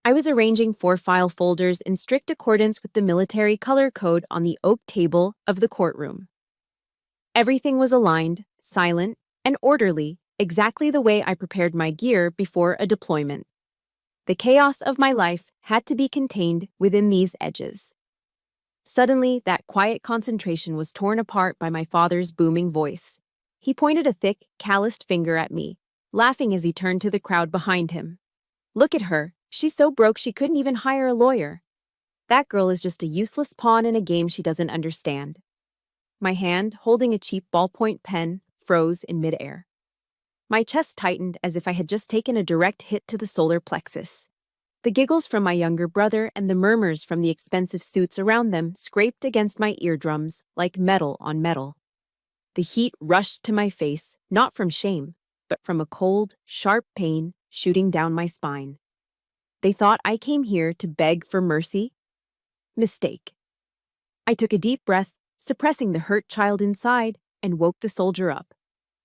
I was arranging 4 file folders in strict accordance with the military color code on the oak table of the courtroom. Everything was aligned, silent, and orderly, exactly the way I prepared my gear before a deployment. The chaos of my life had to be contained within these edges. Suddenly, that quiet concentration was torn apart by my father's booming voice. He pointed a thick, calloused finger at me, laughing as he turned to the crowd behind him. "Look at her. She's so broke she couldn't even hire a lawyer. That girl is just a useless pawn in a game she doesn't understand." My hand, holding a cheap ballpoint pen, froze in midair. My chest tightened as if I had just taken a direct hit to the solar plexus. The giggles from my younger brother and the murmurs from the expensive suits around them scraped against my eardrums like metal on metal. The heat rushed to my face, not from shame, but from a cold, sharp pain shooting down my spine. They thought I came here to beg for mercy? Mistake. I took a deep breath, suppressing the hurt child inside, and woke the soldier up.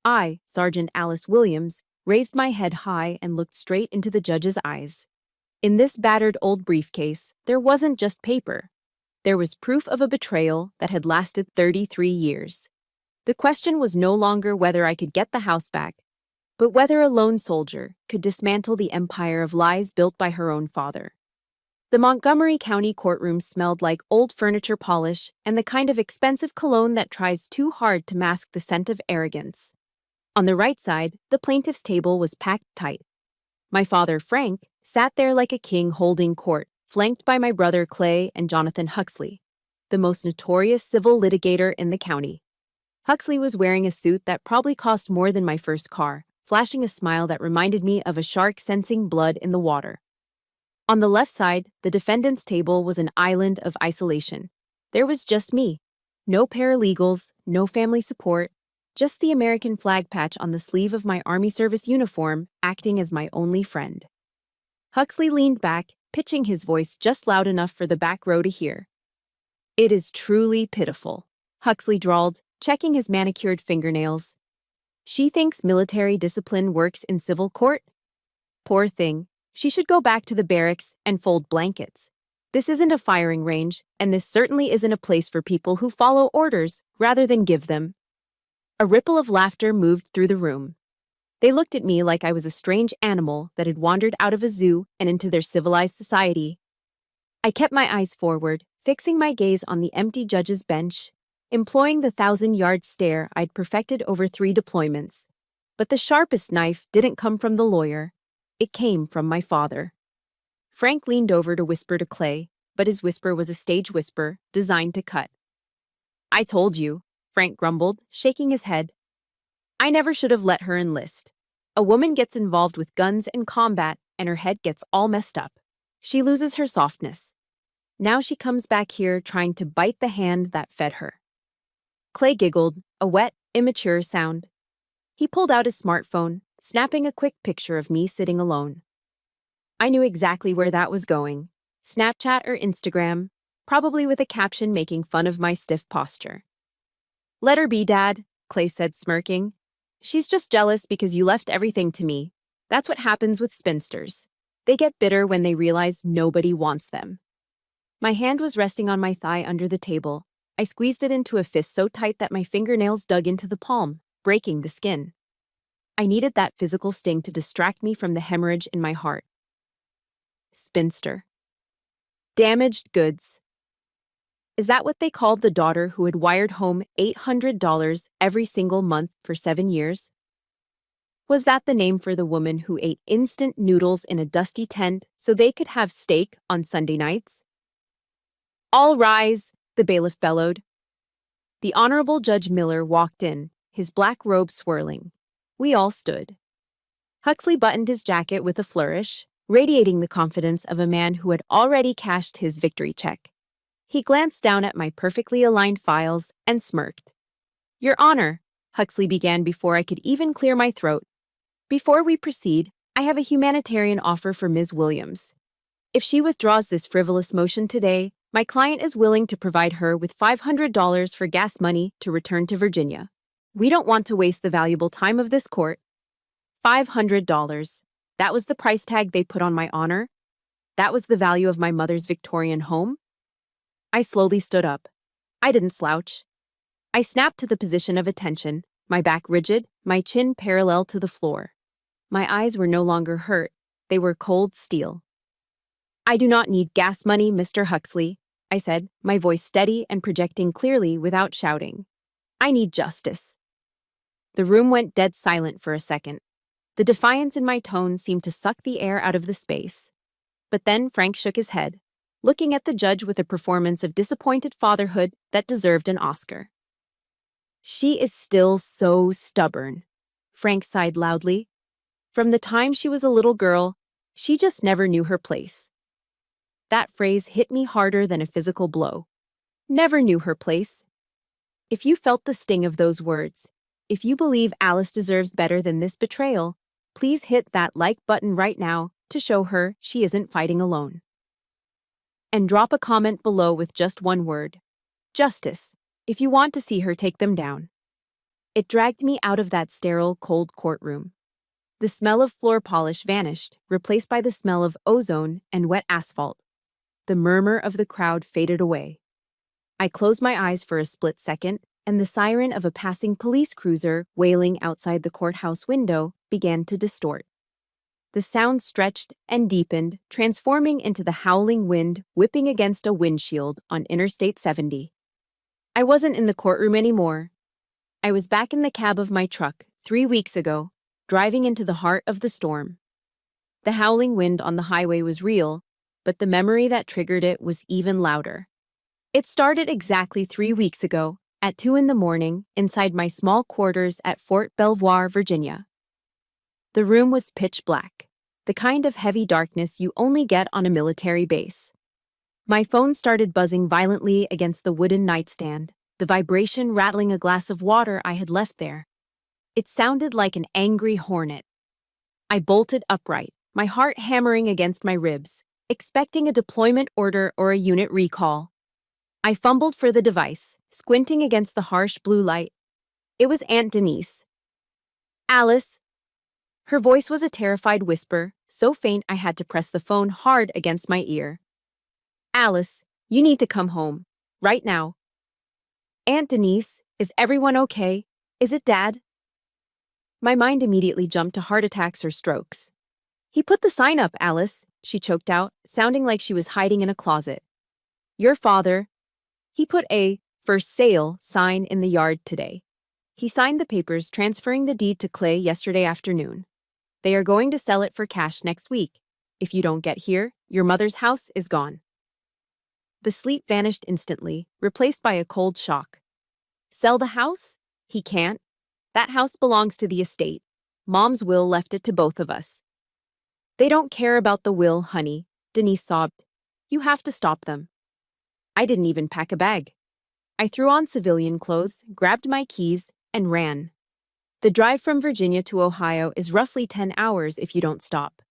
I, Sergeant Alice Williams, raised my head high and looked straight into the judge's eyes. In this battered old briefcase, there wasn't just paper. There was proof of a betrayal that had lasted 33 years. The question was no longer whether I could get the house back, but whether a lone soldier could dismantle the empire of lies built by her own father. The Montgomery County courtroom smelled like old furniture polish and the kind of expensive cologne that tries too hard to mask the scent of arrogance. On the right side, the plaintiff's table was packed tight. My father, Frank, sat there like a king holding court, flanked by my brother Clay and Jonathan Huxley, the most notorious civil litigator in the county. Huxley was wearing a suit that probably cost more than my first car, flashing a smile that reminded me of a shark sensing blood in the water. On the left side, the defendant's table was an island of isolation. There was just me. No paralegals, no family support, just the American flag patch on the sleeve of my Army service uniform acting as my only friend. Huxley leaned back, pitching his voice just loud enough for the back row to hear. "It is truly pitiful," Huxley drawled, checking his manicured fingernails. "She thinks military discipline works in civil court? Poor thing. She should go back to the barracks and fold blankets. This isn't a firing range, and this certainly isn't a place for people who follow orders rather than give them." A ripple of laughter moved through the room. They looked at me like I was a strange animal that had wandered out of a zoo and into their civilized society. I kept my eyes forward, fixing my gaze on the empty judge's bench, employing the 1,000-yard stare I'd perfected over 3 deployments. But the sharpest knife didn't come from the lawyer. It came from my father. Frank leaned over to whisper to Clay, but his whisper was a stage whisper designed to cut. "I told you," Frank grumbled, shaking his head. "I never should have let her enlist. A woman gets involved with guns and combat, and her head gets all messed up. She loses her softness. Now she comes back here trying to bite the hand that fed her." Clay giggled, a wet, immature sound. He pulled out his smartphone, snapping a quick picture of me sitting alone. I knew exactly where that was going. Snapchat or Instagram, probably with a caption making fun of my stiff posture. "Let her be, Dad," Clay said, smirking. "She's just jealous because you left everything to me. That's what happens with spinsters. They get bitter when they realize nobody wants them." My hand was resting on my thigh under the table. I squeezed it into a fist so tight that my fingernails dug into the palm, breaking the skin. I needed that physical sting to distract me from the hemorrhage in my heart. Spinster. Damaged goods. Is that what they called the daughter who had wired home $800 every single month for 7 years? Was that the name for the woman who ate instant noodles in a dusty tent so they could have steak on Sunday nights? "All rise," the bailiff bellowed. The Honorable Judge Miller walked in, his black robe swirling. We all stood. Huxley buttoned his jacket with a flourish, radiating the confidence of a man who had already cashed his victory check. He glanced down at my perfectly aligned files and smirked. "Your Honor," Huxley began before I could even clear my throat. "Before we proceed, I have a humanitarian offer for Ms. Williams. If she withdraws this frivolous motion today, my client is willing to provide her with $500 for gas money to return to Virginia. We don't want to waste the valuable time of this court." $500. That was the price tag they put on my honor. That was the value of my mother's Victorian home? I slowly stood up. I didn't slouch. I snapped to the position of attention, my back rigid, my chin parallel to the floor. My eyes were no longer hurt. They were cold steel. I do not need gas money, Mr. Huxley, I said, my voice steady and projecting clearly without shouting. I need justice. The room went dead silent for a second. The defiance in my tone seemed to suck the air out of the space. But then Frank shook his head, looking at the judge with a performance of disappointed fatherhood that deserved an Oscar. She is still so stubborn, Frank sighed loudly. From the time she was a little girl, she just never knew her place. That phrase hit me harder than a physical blow. Never knew her place. If you felt the sting of those words, if you believe Alice deserves better than this betrayal, please hit that like button right now to show her she isn't fighting alone. And drop a comment below with just one word: justice, if you want to see her take them down. It dragged me out of that sterile, cold courtroom. The smell of floor polish vanished, replaced by the smell of ozone and wet asphalt. The murmur of the crowd faded away. I closed my eyes for a split second, and the siren of a passing police cruiser wailing outside the courthouse window began to distort. The sound stretched and deepened, transforming into the howling wind whipping against a windshield on Interstate 70. I wasn't in the courtroom anymore. I was back in the cab of my truck 3 weeks ago, driving into the heart of the storm. The howling wind on the highway was real, but the memory that triggered it was even louder. It started exactly 3 weeks ago, at 2 a.m, inside my small quarters at Fort Belvoir, Virginia. The room was pitch black, the kind of heavy darkness you only get on a military base. My phone started buzzing violently against the wooden nightstand, the vibration rattling a glass of water I had left there. It sounded like an angry hornet. I bolted upright, my heart hammering against my ribs, expecting a deployment order or a unit recall. I fumbled for the device, squinting against the harsh blue light. It was Aunt Denise. Alice. Her voice was a terrified whisper, so faint I had to press the phone hard against my ear. Alice, you need to come home. Right now. Aunt Denise, is everyone okay? Is it Dad? My mind immediately jumped to heart attacks or strokes. He put the sign up, Alice, she choked out, sounding like she was hiding in a closet. Your father. He put a for sale sign in the yard today. He signed the papers transferring the deed to Clay yesterday afternoon. They are going to sell it for cash next week. If you don't get here, your mother's house is gone. The sleep vanished instantly, replaced by a cold shock. Sell the house? He can't. That house belongs to the estate. Mom's will left it to both of us. They don't care about the will, honey, Denise sobbed. You have to stop them. I didn't even pack a bag. I threw on civilian clothes, grabbed my keys, and ran. The drive from Virginia to Ohio is roughly 10 hours if you don't stop.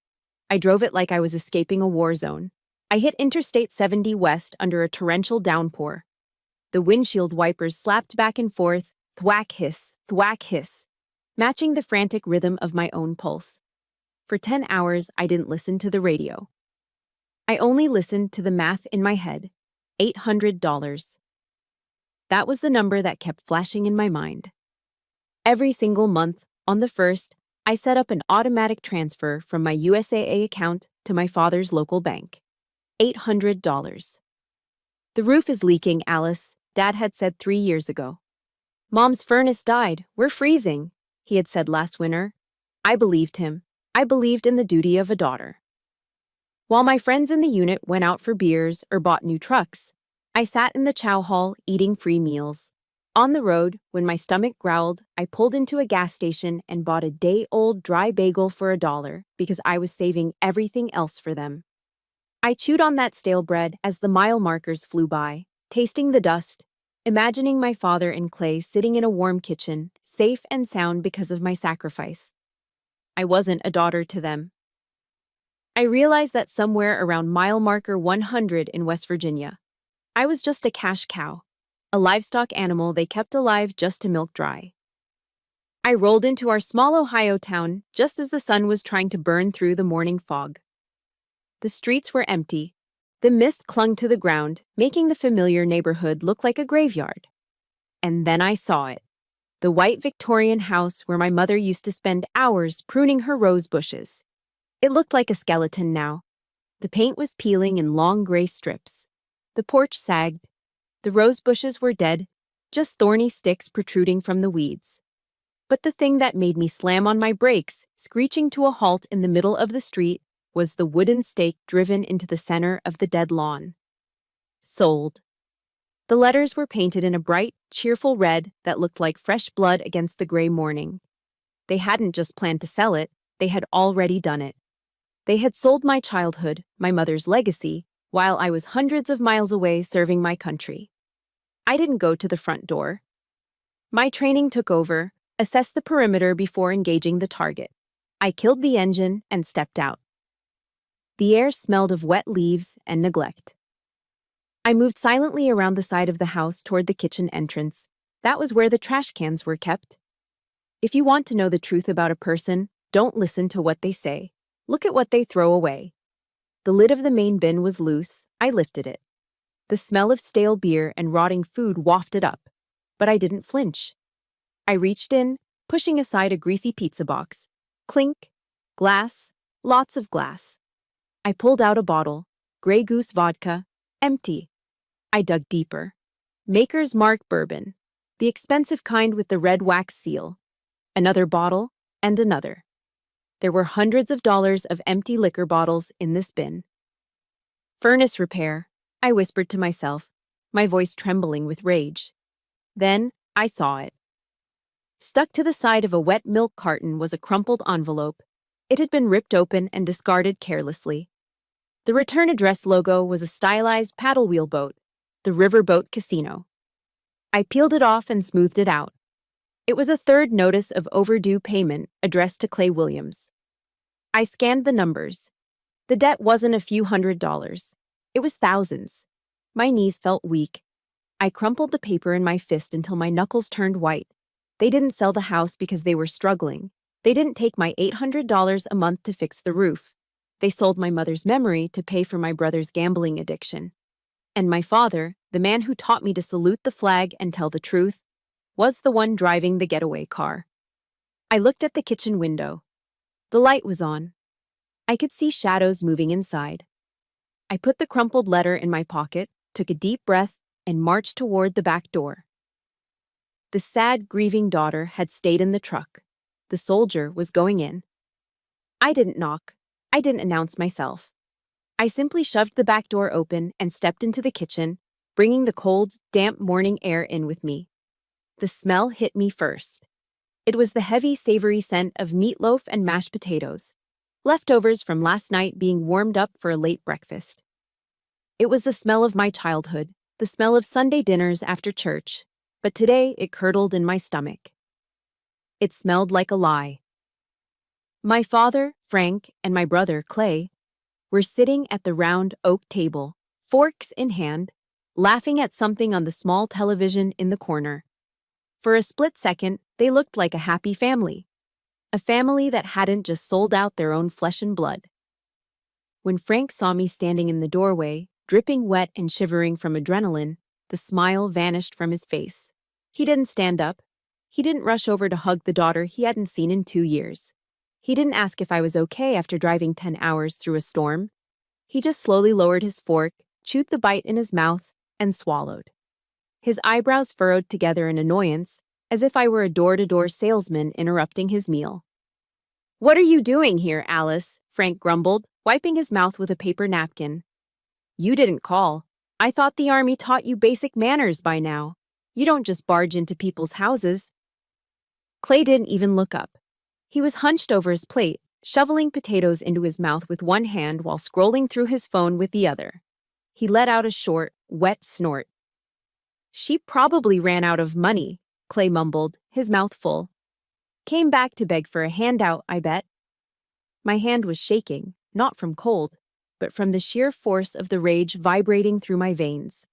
I drove it like I was escaping a war zone. I hit Interstate 70 west under a torrential downpour. The windshield wipers slapped back and forth, thwack hiss, matching the frantic rhythm of my own pulse. For 10 hours, I didn't listen to the radio. I only listened to the math in my head. $800. That was the number that kept flashing in my mind. Every single month, on the 1st, I set up an automatic transfer from my USAA account to my father's local bank. $800. The roof is leaking, Alice, Dad had said 3 years ago. Mom's furnace died. We're freezing, he had said last winter. I believed him. I believed in the duty of a daughter. While my friends in the unit went out for beers or bought new trucks, I sat in the chow hall eating free meals. On the road, when my stomach growled, I pulled into a gas station and bought a day-old dry bagel for $1 because I was saving everything else for them. I chewed on that stale bread as the mile markers flew by, tasting the dust, imagining my father and Clay sitting in a warm kitchen, safe and sound because of my sacrifice. I wasn't a daughter to them. I realized that somewhere around mile marker 100 in West Virginia, I was just a cash cow, a livestock animal they kept alive just to milk dry. I rolled into our small Ohio town just as the sun was trying to burn through the morning fog. The streets were empty. The mist clung to the ground, making the familiar neighborhood look like a graveyard. And then I saw it. The white Victorian house where my mother used to spend hours pruning her rose bushes. It looked like a skeleton now. The paint was peeling in long gray strips. The porch sagged. The rose bushes were dead, just thorny sticks protruding from the weeds. But the thing that made me slam on my brakes, screeching to a halt in the middle of the street, was the wooden stake driven into the center of the dead lawn. Sold. The letters were painted in a bright, cheerful red that looked like fresh blood against the gray morning. They hadn't just planned to sell it, they had already done it. They had sold my childhood, my mother's legacy, while I was hundreds of miles away serving my country. I didn't go to the front door. My training took over, assessed the perimeter before engaging the target. I killed the engine and stepped out. The air smelled of wet leaves and neglect. I moved silently around the side of the house toward the kitchen entrance. That was where the trash cans were kept. If you want to know the truth about a person, don't listen to what they say. Look at what they throw away. The lid of the main bin was loose. I lifted it. The smell of stale beer and rotting food wafted up, but I didn't flinch. I reached in, pushing aside a greasy pizza box. Clink. Glass. Lots of glass. I pulled out a bottle. Grey Goose vodka. Empty. I dug deeper. Maker's Mark bourbon. The expensive kind with the red wax seal. Another bottle, and another. There were hundreds of dollars of empty liquor bottles in this bin. Furnace repair, I whispered to myself, my voice trembling with rage. Then I saw it. Stuck to the side of a wet milk carton was a crumpled envelope. It had been ripped open and discarded carelessly. The return address logo was a stylized paddle wheel boat, the Riverboat Casino. I peeled it off and smoothed it out. It was a third notice of overdue payment addressed to Clay Williams. I scanned the numbers. The debt wasn't a few $100s. It was thousands. My knees felt weak. I crumpled the paper in my fist until my knuckles turned white. They didn't sell the house because they were struggling. They didn't take my $800 a month to fix the roof. They sold my mother's memory to pay for my brother's gambling addiction. And my father, the man who taught me to salute the flag and tell the truth, was the one driving the getaway car. I looked at the kitchen window. The light was on. I could see shadows moving inside. I put the crumpled letter in my pocket, took a deep breath, and marched toward the back door. The sad, grieving daughter had stayed in the truck. The soldier was going in. I didn't knock. I didn't announce myself. I simply shoved the back door open and stepped into the kitchen, bringing the cold, damp morning air in with me. The smell hit me first. It was the heavy, savory scent of meatloaf and mashed potatoes, leftovers from last night being warmed up for a late breakfast. It was the smell of my childhood, the smell of Sunday dinners after church, but today it curdled in my stomach. It smelled like a lie. My father, Frank, and my brother, Clay, were sitting at the round oak table, forks in hand, laughing at something on the small television in the corner. For a split second, they looked like a happy family. A family that hadn't just sold out their own flesh and blood. When Frank saw me standing in the doorway, dripping wet and shivering from adrenaline, the smile vanished from his face. He didn't stand up. He didn't rush over to hug the daughter he hadn't seen in 2 years. He didn't ask if I was okay after driving 10 hours through a storm. He just slowly lowered his fork, chewed the bite in his mouth, and swallowed. His eyebrows furrowed together in annoyance, as if I were a door-to-door salesman interrupting his meal. "What are you doing here, Alice?" Frank grumbled, wiping his mouth with a paper napkin. "You didn't call. I thought the army taught you basic manners by now. You don't just barge into people's houses." Clay didn't even look up. He was hunched over his plate, shoveling potatoes into his mouth with one hand while scrolling through his phone with the other. He let out a short, wet snort. "She probably ran out of money," Clay mumbled, his mouth full. "Came back to beg for a handout, I bet." My hand was shaking, not from cold, but from the sheer force of the rage vibrating through my veins.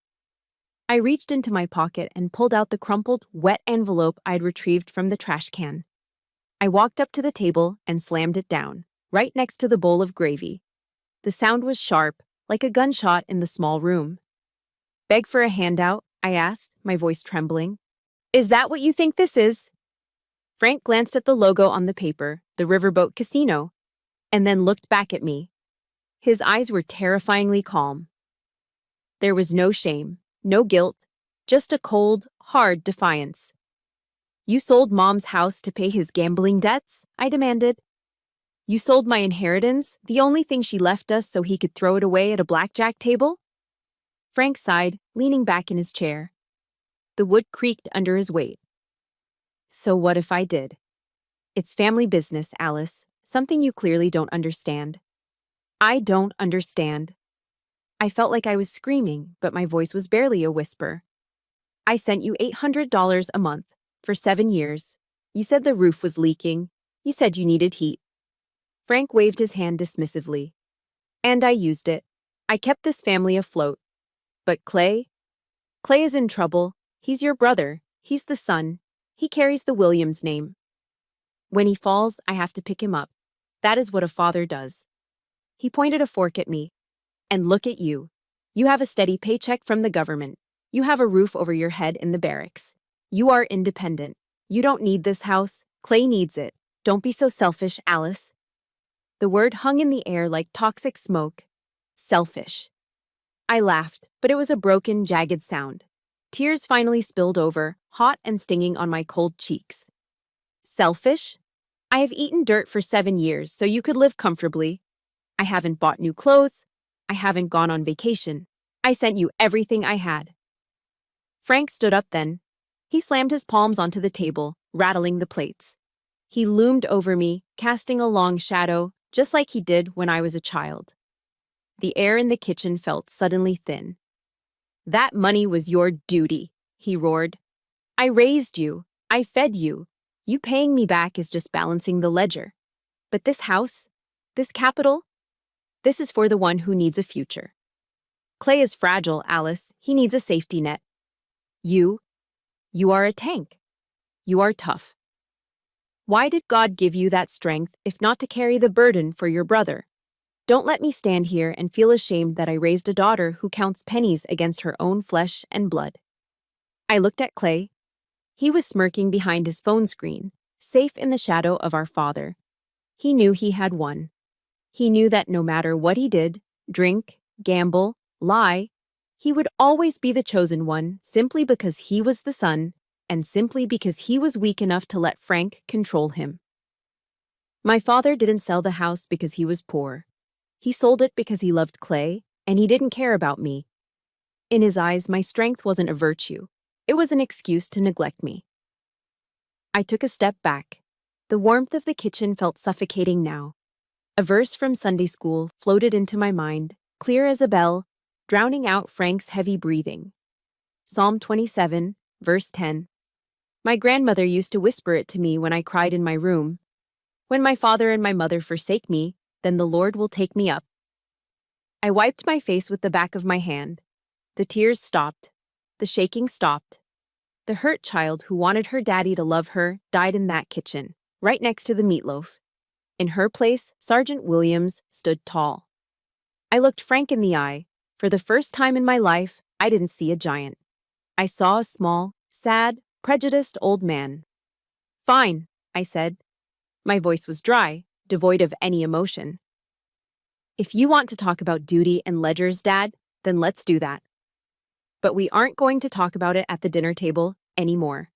I reached into my pocket and pulled out the crumpled, wet envelope I'd retrieved from the trash can. I walked up to the table and slammed it down, right next to the bowl of gravy. The sound was sharp, like a gunshot in the small room. "Beg for a handout?" I asked, my voice trembling. "Is that what you think this is?" Frank glanced at the logo on the paper, the Riverboat Casino, and then looked back at me. His eyes were terrifyingly calm. There was no shame, no guilt, just a cold, hard defiance. "You sold Mom's house to pay his gambling debts?" I demanded. "You sold my inheritance, the only thing she left us, so he could throw it away at a blackjack table?" Frank sighed, leaning back in his chair. The wood creaked under his weight. "So what if I did? It's family business, Alice, something you clearly don't understand." "I don't understand." I felt like I was screaming, but my voice was barely a whisper. "I sent you $800 a month for 7 years. You said the roof was leaking. You said you needed heat." Frank waved his hand dismissively. "And I used it. I kept this family afloat. But Clay? Clay is in trouble. He's your brother. He's the son. He carries the Williams name. When he falls, I have to pick him up. That is what a father does." He pointed a fork at me. "And look at you. You have a steady paycheck from the government. You have a roof over your head in the barracks. You are independent. You don't need this house. Clay needs it. Don't be so selfish, Alice." The word hung in the air like toxic smoke. Selfish. I laughed, but it was a broken, jagged sound. Tears finally spilled over, hot and stinging on my cold cheeks. Selfish? I have eaten dirt for 7 years, so you could live comfortably. I haven't bought new clothes. I haven't gone on vacation. I sent you everything I had. Frank stood up then. He slammed his palms onto the table, rattling the plates. He loomed over me, casting a long shadow, just like he did when I was a child. The air in the kitchen felt suddenly thin. "That money was your duty," he roared. "I raised you. I fed you. You paying me back is just balancing the ledger. But this house, this capital, this is for the one who needs a future. Clay is fragile, Alice. He needs a safety net. You are a tank. You are tough. Why did God give you that strength if not to carry the burden for your brother? Don't let me stand here and feel ashamed that I raised a daughter who counts pennies against her own flesh and blood." I looked at Clay. He was smirking behind his phone screen, safe in the shadow of our father. He knew he had won. He knew that no matter what he did, drink, gamble, lie, he would always be the chosen one simply because he was the son and simply because he was weak enough to let Frank control him. My father didn't sell the house because he was poor. He sold it because he loved Clay, and he didn't care about me. In his eyes, my strength wasn't a virtue. It was an excuse to neglect me. I took a step back. The warmth of the kitchen felt suffocating now. A verse from Sunday school floated into my mind, clear as a bell, drowning out Frank's heavy breathing. Psalm 27, verse 10. My grandmother used to whisper it to me when I cried in my room. "When my father and my mother forsake me, then the Lord will take me up." I wiped my face with the back of my hand. The tears stopped. The shaking stopped. The hurt child who wanted her daddy to love her died in that kitchen, right next to the meatloaf. In her place, Sergeant Williams stood tall. I looked Frank in the eye. For the first time in my life, I didn't see a giant. I saw a small, sad, prejudiced old man. "Fine," I said. My voice was dry, devoid of any emotion. "If you want to talk about duty and ledgers, Dad, then let's do that. But we aren't going to talk about it at the dinner table anymore."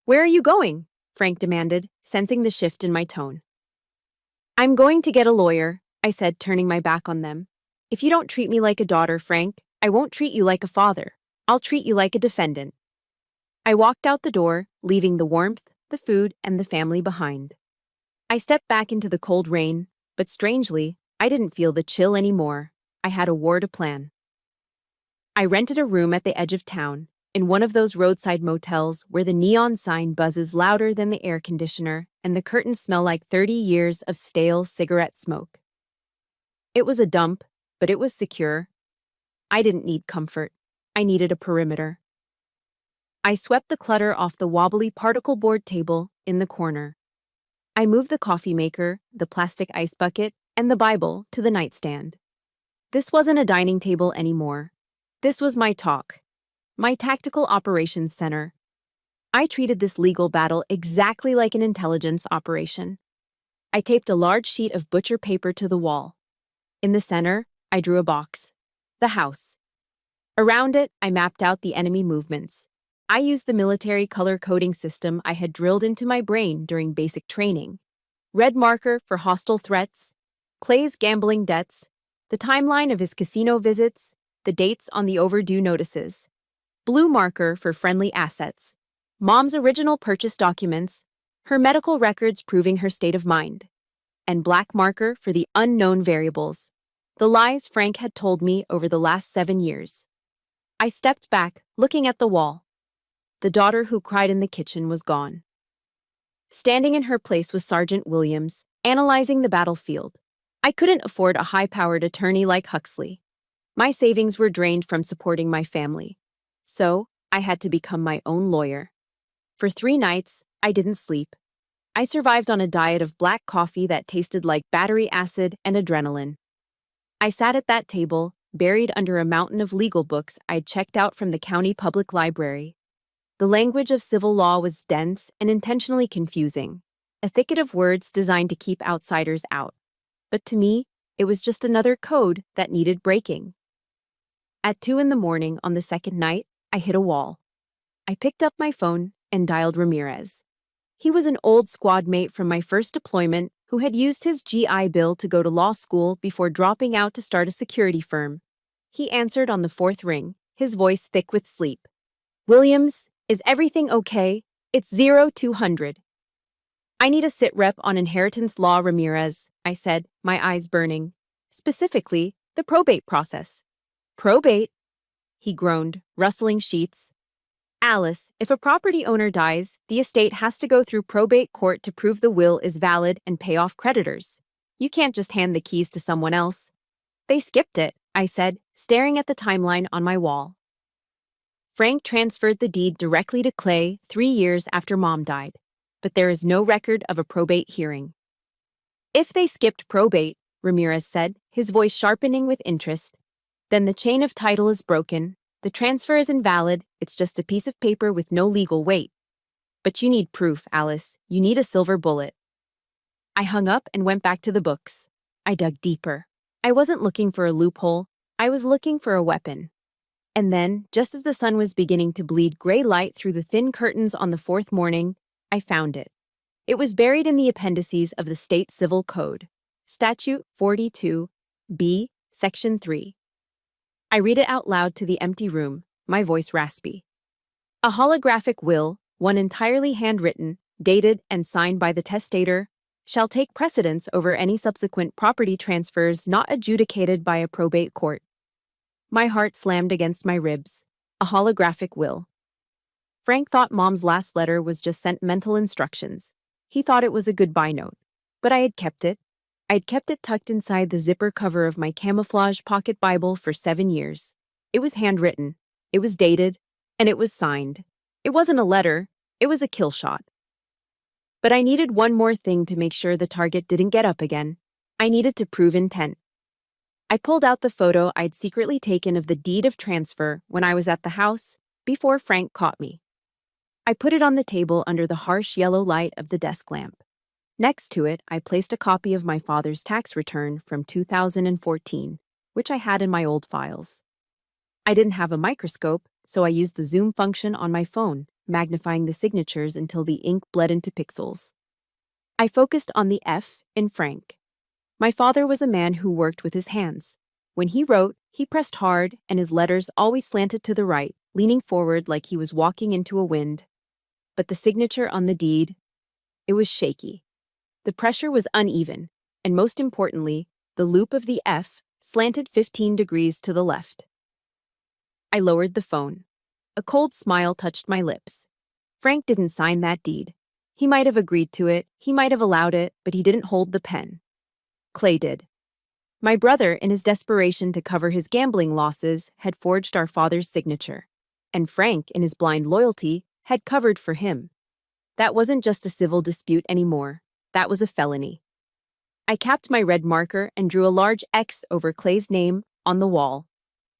"Where are you going?" Frank demanded, sensing the shift in my tone. "I'm going to get a lawyer," I said, turning my back on them. "If you don't treat me like a daughter, Frank, I won't treat you like a father. I'll treat you like a defendant." I walked out the door, leaving the warmth, the food, and the family behind. I stepped back into the cold rain, but strangely, I didn't feel the chill anymore. I had a war to plan. I rented a room at the edge of town, in one of those roadside motels where the neon sign buzzes louder than the air conditioner and the curtains smell like 30 years of stale cigarette smoke. It was a dump, but it was secure. I didn't need comfort. I needed a perimeter. I swept the clutter off the wobbly particle board table in the corner. I moved the coffee maker, the plastic ice bucket, and the Bible to the nightstand. This wasn't a dining table anymore. This was my talk, my tactical operations center. I treated this legal battle exactly like an intelligence operation. I taped a large sheet of butcher paper to the wall. In the center, I drew a box. The house. Around it, I mapped out the enemy movements. I used the military color coding system I had drilled into my brain during basic training. Red marker for hostile threats, Clay's gambling debts, the timeline of his casino visits, the dates on the overdue notices. Blue marker for friendly assets, Mom's original purchase documents, her medical records proving her state of mind. And black marker for the unknown variables, the lies Frank had told me over the last 7 years. I stepped back, looking at the wall. The daughter who cried in the kitchen was gone. Standing in her place was Sergeant Williams, analyzing the battlefield. I couldn't afford a high-powered attorney like Huxley. My savings were drained from supporting my family. So, I had to become my own lawyer. For 3 nights, I didn't sleep. I survived on a diet of black coffee that tasted like battery acid and adrenaline. I sat at that table, buried under a mountain of legal books I'd checked out from the county public library. The language of civil law was dense and intentionally confusing, a thicket of words designed to keep outsiders out. But to me, it was just another code that needed breaking. At 2 a.m. on the second night, I hit a wall. I picked up my phone and dialed Ramirez. He was an old squad mate from my first deployment who had used his GI Bill to go to law school before dropping out to start a security firm. He answered on the 4th ring, his voice thick with sleep. "Williams, is everything okay? It's 0200. "I need a sit rep on inheritance law, Ramirez," I said, my eyes burning. "Specifically, the probate process." "Probate?" he groaned, rustling sheets. "Alice, if a property owner dies, the estate has to go through probate court to prove the will is valid and pay off creditors. You can't just hand the keys to someone else." "They skipped it," I said, staring at the timeline on my wall. Frank transferred the deed directly to Clay 3 years after Mom died, but there is no record of a probate hearing. "If they skipped probate," Ramirez said, his voice sharpening with interest, "then the chain of title is broken. The transfer is invalid, it's just a piece of paper with no legal weight. But you need proof, Alice. You need a silver bullet." I hung up and went back to the books. I dug deeper. I wasn't looking for a loophole. I was looking for a weapon. And then, just as the sun was beginning to bleed gray light through the thin curtains on the 4th morning, I found it. It was buried in the appendices of the State Civil Code, Statute 42B, Section 3. I read it out loud to the empty room, my voice raspy. "A holographic will, one entirely handwritten, dated, and signed by the testator, shall take precedence over any subsequent property transfers not adjudicated by a probate court." My heart slammed against my ribs. A holographic will. Frank thought Mom's last letter was just sentimental instructions. He thought it was a goodbye note. But I had kept it. I'd kept it tucked inside the zipper cover of my camouflage pocket Bible for 7 years. It was handwritten, it was dated, and it was signed. It wasn't a letter, it was a kill shot. But I needed one more thing to make sure the target didn't get up again. I needed to prove intent. I pulled out the photo I'd secretly taken of the deed of transfer when I was at the house, before Frank caught me. I put it on the table under the harsh yellow light of the desk lamp. Next to it, I placed a copy of my father's tax return from 2014, which I had in my old files. I didn't have a microscope, so I used the zoom function on my phone, magnifying the signatures until the ink bled into pixels. I focused on the F in Frank. My father was a man who worked with his hands. When he wrote, he pressed hard, and his letters always slanted to the right, leaning forward like he was walking into a wind. But the signature on the deed, it was shaky. The pressure was uneven, and most importantly, the loop of the F slanted 15 degrees to the left. I lowered the phone. A cold smile touched my lips. Frank didn't sign that deed. He might have agreed to it, he might have allowed it, but he didn't hold the pen. Clay did. My brother, in his desperation to cover his gambling losses, had forged our father's signature. And Frank, in his blind loyalty, had covered for him. That wasn't just a civil dispute anymore. That was a felony. I capped my red marker and drew a large X over Clay's name on the wall.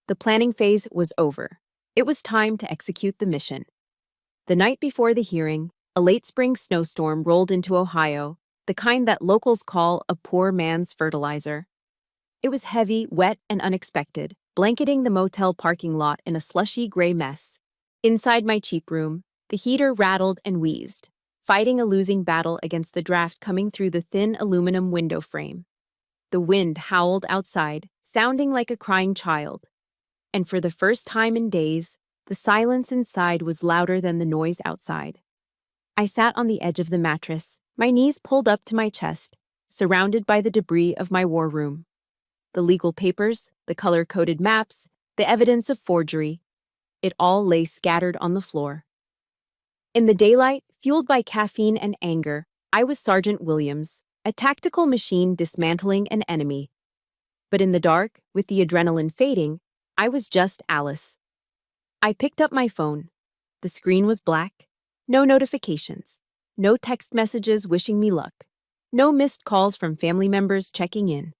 The planning phase was over. It was time to execute the mission. The night before the hearing, a late spring snowstorm rolled into Ohio, the kind that locals call a poor man's fertilizer. It was heavy, wet, and unexpected, blanketing the motel parking lot in a slushy gray mess. Inside my cheap room, the heater rattled and wheezed, fighting a losing battle against the draft coming through the thin aluminum window frame. The wind howled outside, sounding like a crying child. And for the first time in days, the silence inside was louder than the noise outside. I sat on the edge of the mattress, my knees pulled up to my chest, surrounded by the debris of my war room. The legal papers, the color-coded maps, the evidence of forgery. It all lay scattered on the floor. In the daylight, fueled by caffeine and anger, I was Sergeant Williams, a tactical machine dismantling an enemy. But in the dark, with the adrenaline fading, I was just Alice. I picked up my phone. The screen was black. No notifications. No text messages wishing me luck. No missed calls from family members checking in.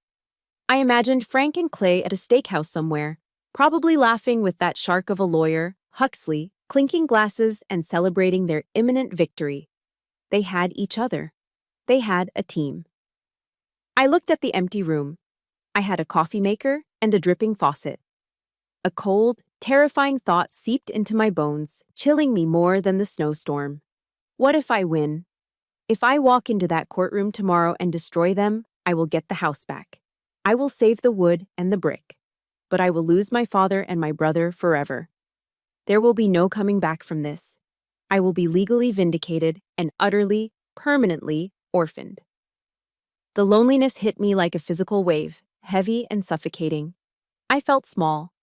I imagined Frank and Clay at a steakhouse somewhere, probably laughing with that shark of a lawyer, Huxley, clinking glasses and celebrating their imminent victory. They had each other. They had a team. I looked at the empty room. I had a coffee maker and a dripping faucet. A cold, terrifying thought seeped into my bones, chilling me more than the snowstorm. What if I win? If I walk into that courtroom tomorrow and destroy them, I will get the house back. I will save the wood and the brick. But I will lose my father and my brother forever. There will be no coming back from this. I will be legally vindicated and utterly, permanently orphaned. The loneliness hit me like a physical wave, heavy and suffocating. I felt small.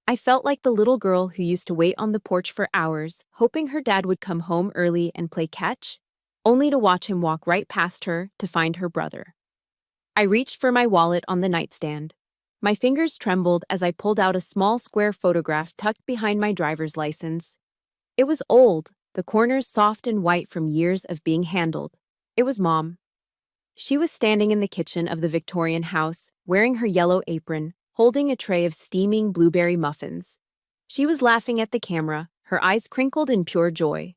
I felt like the little girl who used to wait on the porch for hours, hoping her dad would come home early and play catch, only to watch him walk right past her to find her brother. I reached for my wallet on the nightstand. My fingers trembled as I pulled out a small square photograph tucked behind my driver's license. It was old, the corners soft and white from years of being handled. It was Mom. She was standing in the kitchen of the Victorian house, wearing her yellow apron, holding a tray of steaming blueberry muffins. She was laughing at the camera, her eyes crinkled in pure joy.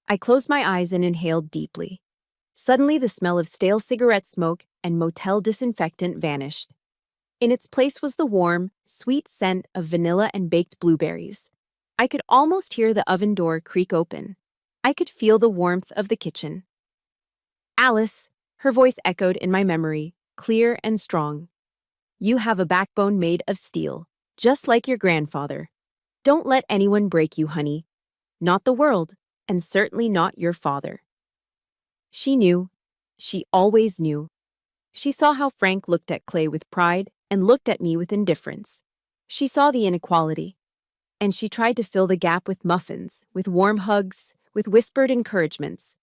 I closed my eyes and inhaled deeply. Suddenly, the smell of stale cigarette smoke and motel disinfectant vanished. In its place was the warm, sweet scent of vanilla and baked blueberries. I could almost hear the oven door creak open. I could feel the warmth of the kitchen. Alice, her voice echoed in my memory, clear and strong. You have a backbone made of steel, just like your grandfather. Don't let anyone break you, honey. Not the world, and certainly not your father. She knew. She always knew. She saw how Frank looked at Clay with pride and looked at me with indifference. She saw the inequality. And she tried to fill the gap with muffins, with warm hugs, with whispered encouragements.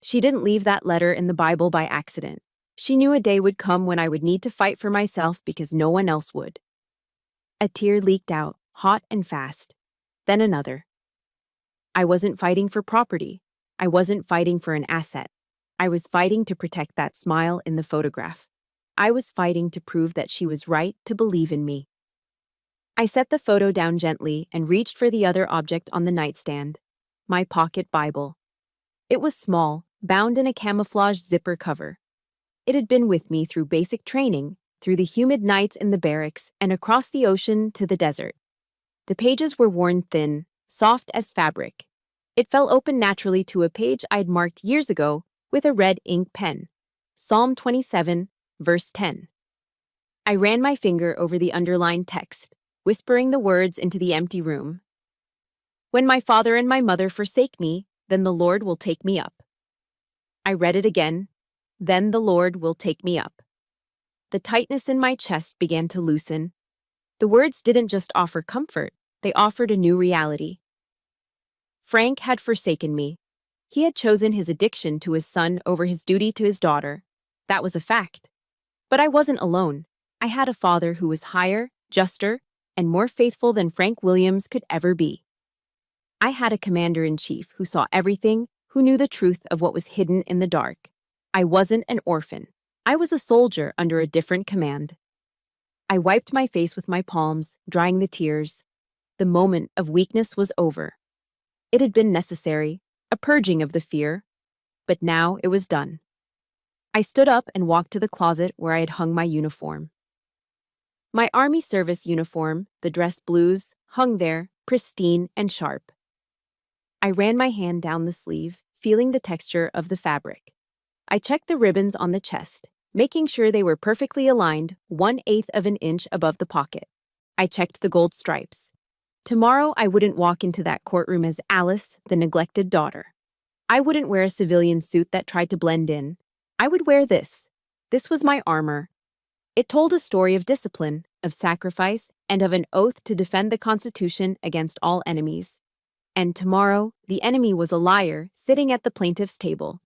She didn't leave that letter in the Bible by accident. She knew a day would come when I would need to fight for myself because no one else would. A tear leaked out, hot and fast. Then another. I wasn't fighting for property. I wasn't fighting for an asset. I was fighting to protect that smile in the photograph. I was fighting to prove that she was right to believe in me. I set the photo down gently and reached for the other object on the nightstand, my pocket Bible. It was small, bound in a camouflage zipper cover. It had been with me through basic training, through the humid nights in the barracks, and across the ocean to the desert. The pages were worn thin, soft as fabric. It fell open naturally to a page I'd marked years ago with a red ink pen. Psalm 27, verse 10. I ran my finger over the underlined text, whispering the words into the empty room. When my father and my mother forsake me, then the Lord will take me up. I read it again. Then the Lord will take me up. The tightness in my chest began to loosen. The words didn't just offer comfort, they offered a new reality. Frank had forsaken me. He had chosen his addiction to his son over his duty to his daughter. That was a fact. But I wasn't alone. I had a father who was higher, juster, and more faithful than Frank Williams could ever be. I had a commander-in-chief who saw everything, who knew the truth of what was hidden in the dark. I wasn't an orphan. I was a soldier under a different command. I wiped my face with my palms, drying the tears. The moment of weakness was over. It had been necessary, a purging of the fear, but now it was done. I stood up and walked to the closet where I had hung my uniform. My Army service uniform, the dress blues, hung there, pristine and sharp. I ran my hand down the sleeve, feeling the texture of the fabric. I checked the ribbons on the chest, making sure they were perfectly aligned, 1/8 of an inch above the pocket. I checked the gold stripes. Tomorrow I wouldn't walk into that courtroom as Alice, the neglected daughter. I wouldn't wear a civilian suit that tried to blend in. I would wear this. This was my armor. It told a story of discipline, of sacrifice, and of an oath to defend the Constitution against all enemies. And tomorrow, the enemy was a liar sitting at the plaintiff's table.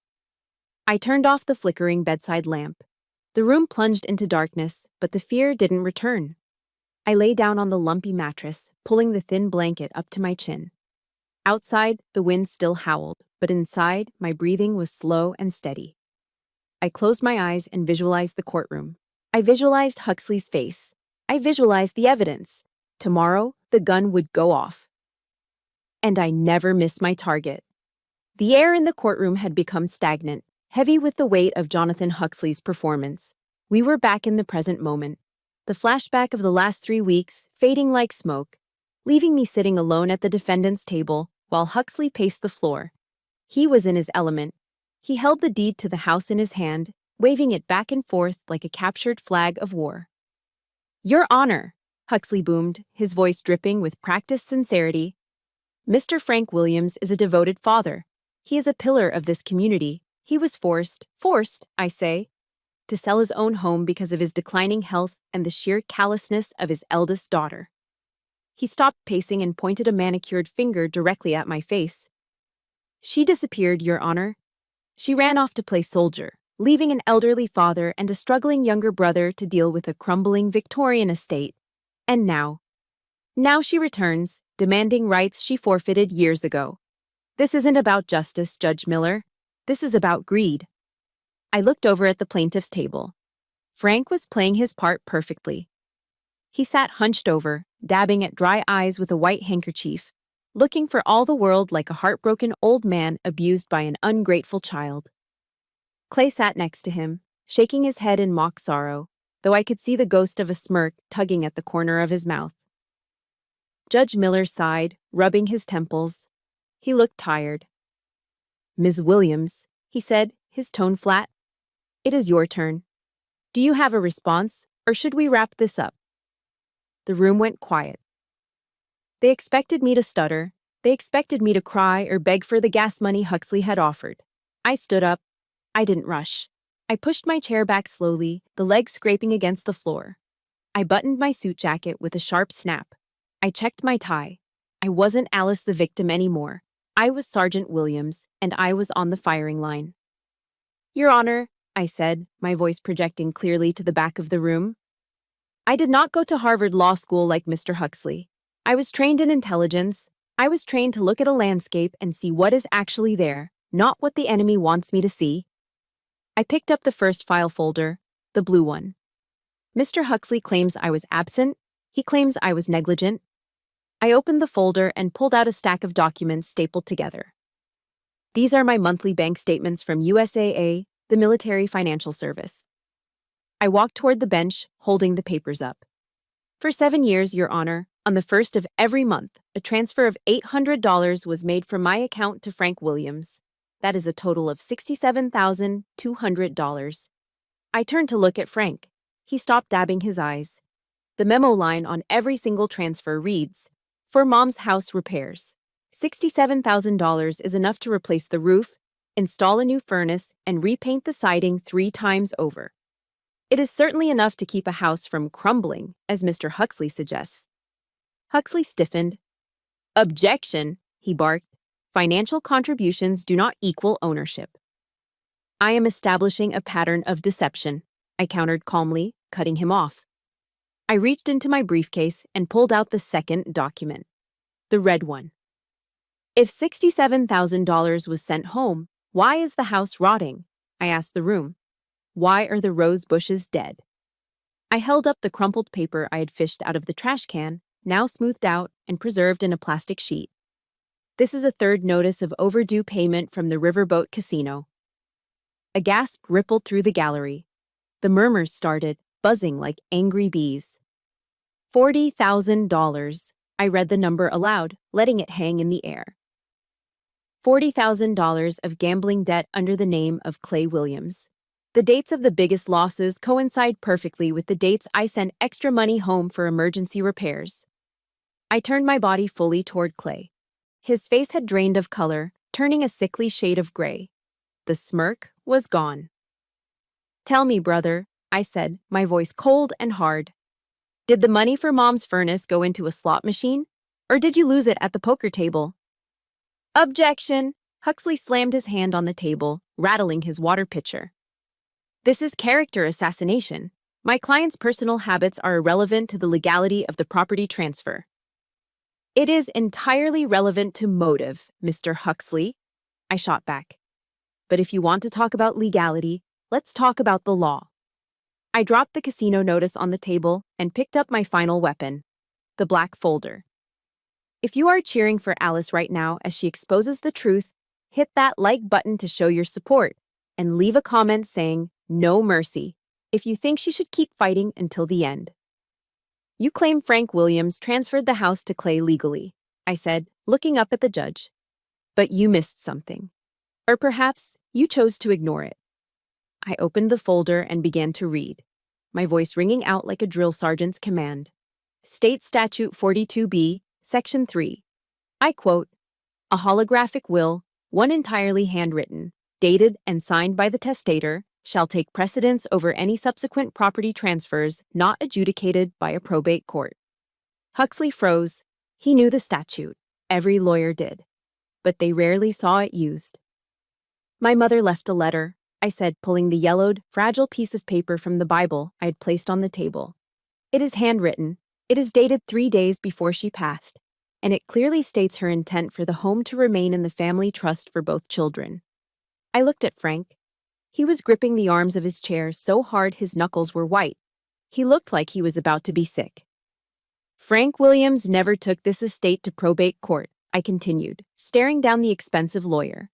I turned off the flickering bedside lamp. The room plunged into darkness, but the fear didn't return. I lay down on the lumpy mattress, pulling the thin blanket up to my chin. Outside, the wind still howled, but inside, my breathing was slow and steady. I closed my eyes and visualized the courtroom. I visualized Huxley's face. I visualized the evidence. Tomorrow, the gun would go off. And I never missed my target. The air in the courtroom had become stagnant, heavy with the weight of Jonathan Huxley's performance. We were back in the present moment. The flashback of the last 3 weeks, fading like smoke, leaving me sitting alone at the defendant's table while Huxley paced the floor. He was in his element. He held the deed to the house in his hand, waving it back and forth like a captured flag of war. "Your Honor," Huxley boomed, his voice dripping with practiced sincerity. "Mr. Frank Williams is a devoted father. He is a pillar of this community. He was forced, I say, to sell his own home because of his declining health and the sheer callousness of his eldest daughter." He stopped pacing and pointed a manicured finger directly at my face. "She disappeared, Your Honor. She ran off to play soldier, leaving an elderly father and a struggling younger brother to deal with a crumbling Victorian estate. And now she returns, demanding rights she forfeited years ago. This isn't about justice, Judge Miller. This is about greed." I looked over at the plaintiff's table. Frank was playing his part perfectly. He sat hunched over, dabbing at dry eyes with a white handkerchief, looking for all the world like a heartbroken old man abused by an ungrateful child. Clay sat next to him, shaking his head in mock sorrow, though I could see the ghost of a smirk tugging at the corner of his mouth. Judge Miller sighed, rubbing his temples. He looked tired. "Ms. Williams," he said, his tone flat, "it is your turn. Do you have a response, or should we wrap this up?" The room went quiet. They expected me to stutter. They expected me to cry or beg for the gas money Huxley had offered. I stood up. I didn't rush. I pushed my chair back slowly, the legs scraping against the floor. I buttoned my suit jacket with a sharp snap. I checked my tie. I wasn't Alice the victim anymore. I was Sergeant Williams, and I was on the firing line. "Your Honor," I said, my voice projecting clearly to the back of the room, "I did not go to Harvard Law School like Mr. Huxley. I was trained in intelligence. I was trained to look at a landscape and see what is actually there, not what the enemy wants me to see." I picked up the first file folder, the blue one. Mr. Huxley claims I was absent. He claims I was negligent. I opened the folder and pulled out a stack of documents stapled together. "These are my monthly bank statements from USAA, the Military Financial Service." I walked toward the bench, holding the papers up. "For 7 years, Your Honor, on the first of every month, a transfer of $800 was made from my account to Frank Williams. That is a total of $67,200. I turned to look at Frank. He stopped dabbing his eyes. The memo line on every single transfer reads, "For Mom's house repairs. $67,000 is enough to replace the roof, install a new furnace, and repaint the siding 3 times over. It is certainly enough to keep a house from crumbling, as Mr. Huxley suggests." Huxley stiffened. "Objection," he barked. "Financial contributions do not equal ownership." "I am establishing a pattern of deception," I countered calmly, cutting him off. I reached into my briefcase and pulled out the second document, the red one. "If $67,000 was sent home, why is the house rotting?" I asked the room. Why are the rose bushes dead? I held up the crumpled paper I had fished out of the trash can, now smoothed out and preserved in a plastic sheet. This is a third notice of overdue payment from the Riverboat Casino. A gasp rippled through the gallery. The murmurs started, buzzing like angry bees. $40,000. I read the number aloud, letting it hang in the air. $40,000 of gambling debt under the name of Clay Williams. The dates of the biggest losses coincide perfectly with the dates I sent extra money home for emergency repairs. I turned my body fully toward Clay. His face had drained of color, turning a sickly shade of gray. The smirk was gone. "Tell me, brother," I said, my voice cold and hard. "Did the money for Mom's furnace go into a slot machine? Or did you lose it at the poker table?" "Objection!" Huxley slammed his hand on the table, rattling his water pitcher. "This is character assassination. My client's personal habits are irrelevant to the legality of the property transfer." "It is entirely relevant to motive, Mr. Huxley," I shot back. "But if you want to talk about legality, let's talk about the law." I dropped the casino notice on the table and picked up my final weapon, the black folder. If you are cheering for Alice right now as she exposes the truth, hit that like button to show your support, and leave a comment saying, "No mercy," if you think she should keep fighting until the end. "You claim Frank Williams transferred the house to Clay legally," I said, looking up at the judge. "But you missed something. Or perhaps you chose to ignore it." I opened the folder and began to read, my voice ringing out like a drill sergeant's command. State Statute 42B, Section 3. I quote, "A holographic will, one entirely handwritten, dated and signed by the testator, shall take precedence over any subsequent property transfers not adjudicated by a probate court." Huxley froze. He knew the statute. Every lawyer did. But they rarely saw it used. "My mother left a letter," I said, pulling the yellowed, fragile piece of paper from the Bible I had placed on the table. "It is handwritten. It is dated 3 days before she passed, and it clearly states her intent for the home to remain in the family trust for both children." I looked at Frank. He was gripping the arms of his chair so hard his knuckles were white. He looked like he was about to be sick. "Frank Williams never took this estate to probate court," I continued, staring down the expensive lawyer.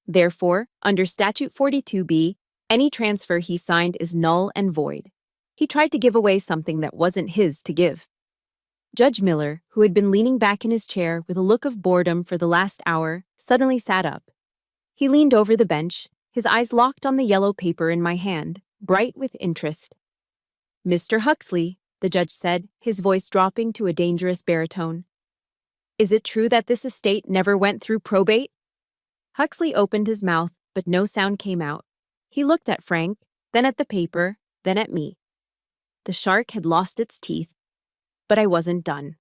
"Therefore, under Statute 42B, any transfer he signed is null and void. He tried to give away something that wasn't his to give." Judge Miller, who had been leaning back in his chair with a look of boredom for the last hour, suddenly sat up. He leaned over the bench, his eyes locked on the yellow paper in my hand, bright with interest. "Mr. Huxley," the judge said, his voice dropping to a dangerous baritone, "is it true that this estate never went through probate?" Huxley opened his mouth, but no sound came out. He looked at Frank, then at the paper, then at me. The shark had lost its teeth. But I wasn't done.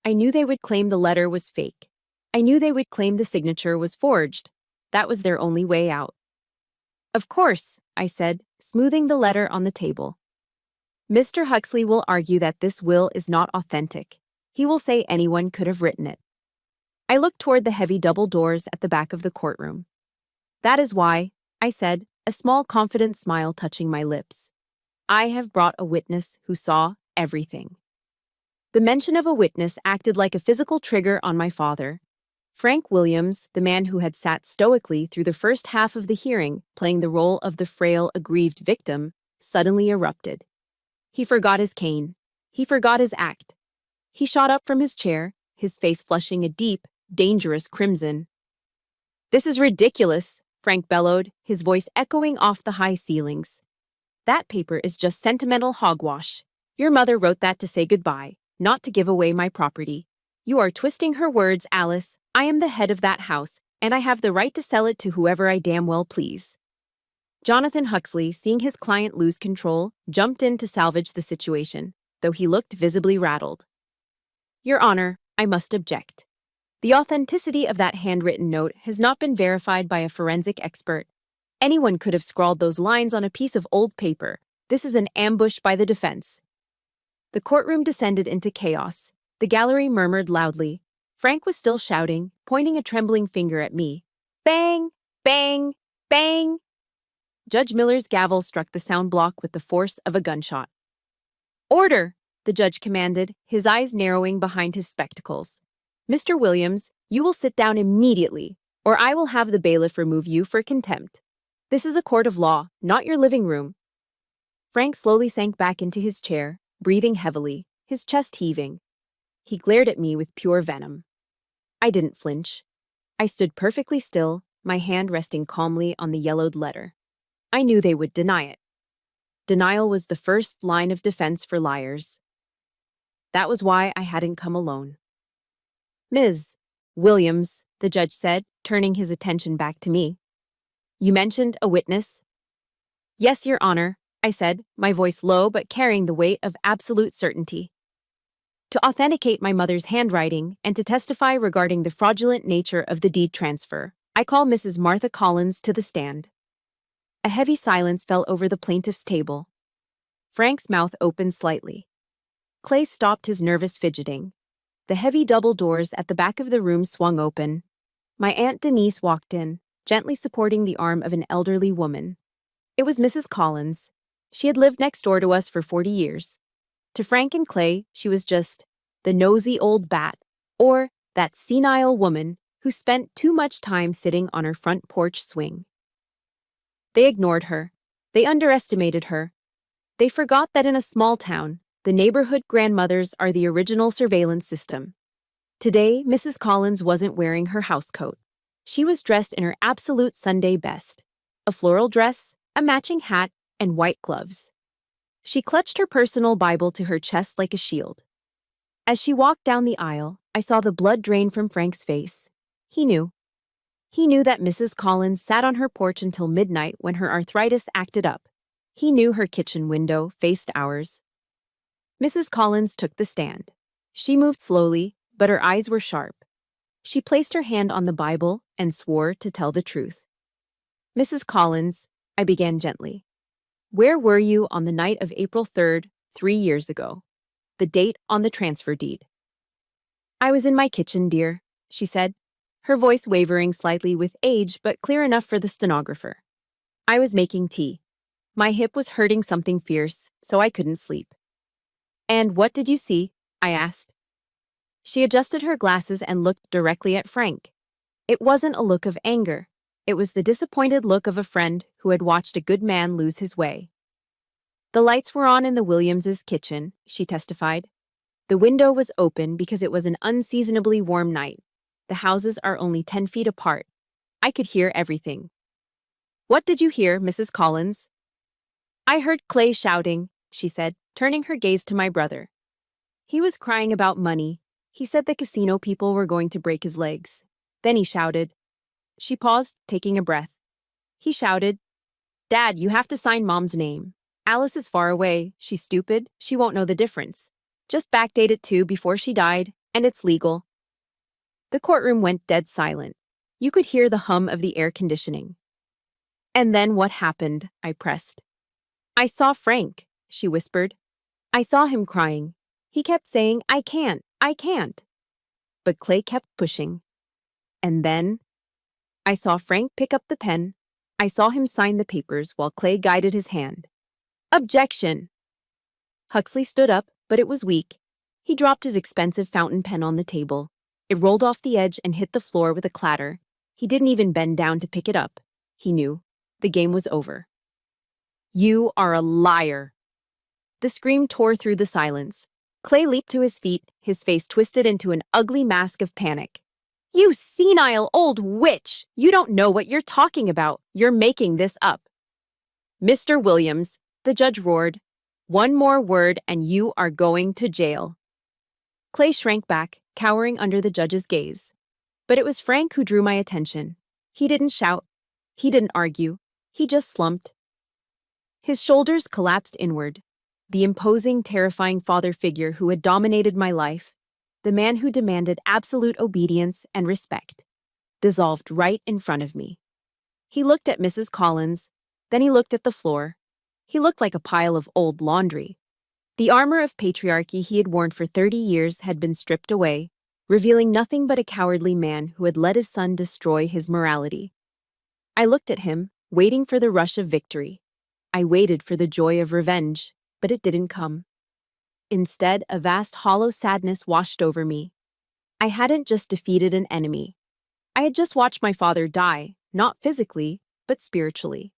I knew they would claim the letter was fake. I knew they would claim the signature was forged. That was their only way out. "Of course," I said, smoothing the letter on the table. "Mr. Huxley will argue that this will is not authentic. He will say anyone could have written it." I looked toward the heavy double doors at the back of the courtroom. "That is why," I said, a small confident smile touching my lips, "I have brought a witness who saw everything." The mention of a witness acted like a physical trigger on my father. Frank Williams, the man who had sat stoically through the first half of the hearing, playing the role of the frail, aggrieved victim, suddenly erupted. He forgot his cane. He forgot his act. He shot up from his chair, his face flushing a deep, dangerous crimson. "This is ridiculous," Frank bellowed, his voice echoing off the high ceilings. "That paper is just sentimental hogwash. Your mother wrote that to say goodbye, not to give away my property. You are twisting her words, Alice. I am the head of that house, and I have the right to sell it to whoever I damn well please." Jonathan Huxley, seeing his client lose control, jumped in to salvage the situation, though he looked visibly rattled. "Your Honor, I must object. The authenticity of that handwritten note has not been verified by a forensic expert. Anyone could have scrawled those lines on a piece of old paper. This is an ambush by the defense." The courtroom descended into chaos. The gallery murmured loudly. Frank was still shouting, pointing a trembling finger at me. "Bang! Bang! Bang!" Judge Miller's gavel struck the sound block with the force of a gunshot. "Order!" the judge commanded, his eyes narrowing behind his spectacles. "Mr. Williams, you will sit down immediately, or I will have the bailiff remove you for contempt. This is a court of law, not your living room." Frank slowly sank back into his chair, breathing heavily, his chest heaving. He glared at me with pure venom. I didn't flinch. I stood perfectly still, my hand resting calmly on the yellowed letter. I knew they would deny it. Denial was the first line of defense for liars. That was why I hadn't come alone. "Ms. Williams," the judge said, turning his attention back to me. "You mentioned a witness?" "Yes, Your Honor," I said, my voice low but carrying the weight of absolute certainty. "To authenticate my mother's handwriting and to testify regarding the fraudulent nature of the deed transfer, I call Mrs. Martha Collins to the stand." A heavy silence fell over the plaintiff's table. Frank's mouth opened slightly. Clay stopped his nervous fidgeting. The heavy double doors at the back of the room swung open. My Aunt Denise walked in, gently supporting the arm of an elderly woman. It was Mrs. Collins. She had lived next door to us for 40 years. To Frank and Clay, she was just the nosy old bat, or that senile woman who spent too much time sitting on her front porch swing. They ignored her. They underestimated her. They forgot that in a small town, the neighborhood grandmothers are the original surveillance system. Today, Mrs. Collins wasn't wearing her housecoat. She was dressed in her absolute Sunday best: a floral dress, a matching hat, and white gloves. She clutched her personal Bible to her chest like a shield. As she walked down the aisle, I saw the blood drain from Frank's face. He knew. He knew that Mrs. Collins sat on her porch until midnight when her arthritis acted up. He knew her kitchen window faced ours. Mrs. Collins took the stand. She moved slowly, but her eyes were sharp. She placed her hand on the Bible and swore to tell the truth. "Mrs. Collins," I began gently, "where were you on the night of April 3rd, 3 years ago? The date on the transfer deed." "I was in my kitchen, dear," she said, her voice wavering slightly with age but clear enough for the stenographer. "I was making tea. My hip was hurting something fierce, so I couldn't sleep." "And what did you see?" I asked. She adjusted her glasses and looked directly at Frank. It wasn't a look of anger. It was the disappointed look of a friend who had watched a good man lose his way. "The lights were on in the Williamses' kitchen," she testified. "The window was open because it was an unseasonably warm night. The houses are only 10 feet apart. I could hear everything." "What did you hear, Mrs. Collins?" "I heard Clay shouting," she said, turning her gaze to my brother. "He was crying about money. He said the casino people were going to break his legs. Then he shouted." She paused, taking a breath. He shouted, "Dad, you have to sign Mom's name. Alice is far away. She's stupid. She won't know the difference. Just backdate it to before she died, and it's legal." The courtroom went dead silent. You could hear the hum of the air conditioning. "And then what happened?" I pressed. "I saw Frank," she whispered. "I saw him crying. He kept saying, 'I can't, I can't.' But Clay kept pushing. And then I saw Frank pick up the pen. I saw him sign the papers while Clay guided his hand. Objection!" Huxley stood up, but it was weak. He dropped his expensive fountain pen on the table. It rolled off the edge and hit the floor with a clatter. He didn't even bend down to pick it up. He knew. The game was over. "You are a liar!" The scream tore through the silence. Clay leaped to his feet, his face twisted into an ugly mask of panic. "You senile old witch! You don't know what you're talking about. You're making this up." "Mr. Williams," the judge roared, "one more word and you are going to jail." Clay shrank back, cowering under the judge's gaze. But it was Frank who drew my attention. He didn't shout. He didn't argue. He just slumped. His shoulders collapsed inward. The imposing, terrifying father figure who had dominated my life, the man who demanded absolute obedience and respect, dissolved right in front of me. He looked at Mrs. Collins, then he looked at the floor. He looked like a pile of old laundry. The armor of patriarchy he had worn for 30 years had been stripped away, revealing nothing but a cowardly man who had let his son destroy his morality. I looked at him, waiting for the rush of victory. I waited for the joy of revenge, but it didn't come. Instead, a vast hollow sadness washed over me. I hadn't just defeated an enemy. I had just watched my father die, not physically, but spiritually.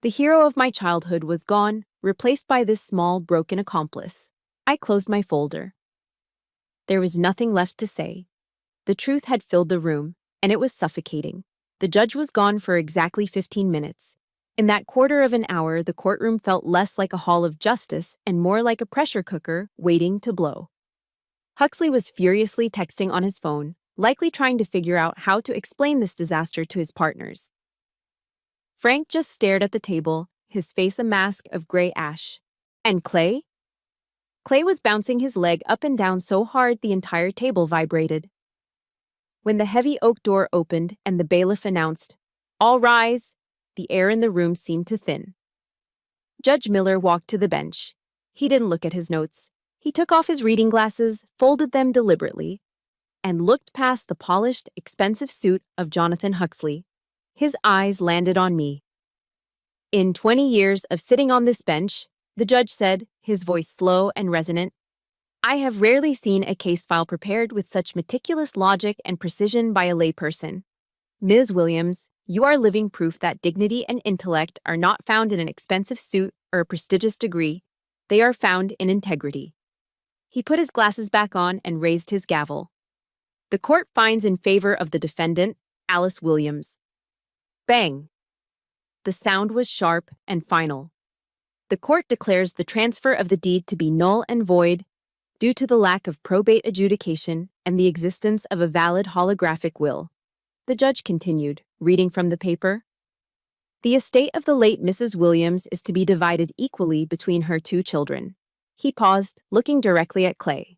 The hero of my childhood was gone, replaced by this small, broken accomplice. I closed my folder. There was nothing left to say. The truth had filled the room, and it was suffocating. The judge was gone for exactly 15 minutes. In that quarter of an hour, the courtroom felt less like a hall of justice and more like a pressure cooker waiting to blow. Huxley was furiously texting on his phone, likely trying to figure out how to explain this disaster to his partners. Frank just stared at the table, his face a mask of gray ash. And Clay? Clay was bouncing his leg up and down so hard the entire table vibrated. When the heavy oak door opened and the bailiff announced, "All rise," the air in the room seemed to thin. Judge Miller walked to the bench. He didn't look at his notes. He took off his reading glasses, folded them deliberately, and looked past the polished, expensive suit of Jonathan Huxley. His eyes landed on me. "In 20 years of sitting on this bench," the judge said, his voice slow and resonant, "I have rarely seen a case file prepared with such meticulous logic and precision by a layperson. Ms. Williams, you are living proof that dignity and intellect are not found in an expensive suit or a prestigious degree. They are found in integrity." He put his glasses back on and raised his gavel. "The court finds in favor of the defendant, Alice Williams." Bang! The sound was sharp and final. "The court declares the transfer of the deed to be null and void due to the lack of probate adjudication and the existence of a valid holographic will." The judge continued, reading from the paper. "The estate of the late Mrs. Williams is to be divided equally between her two children." He paused, looking directly at Clay.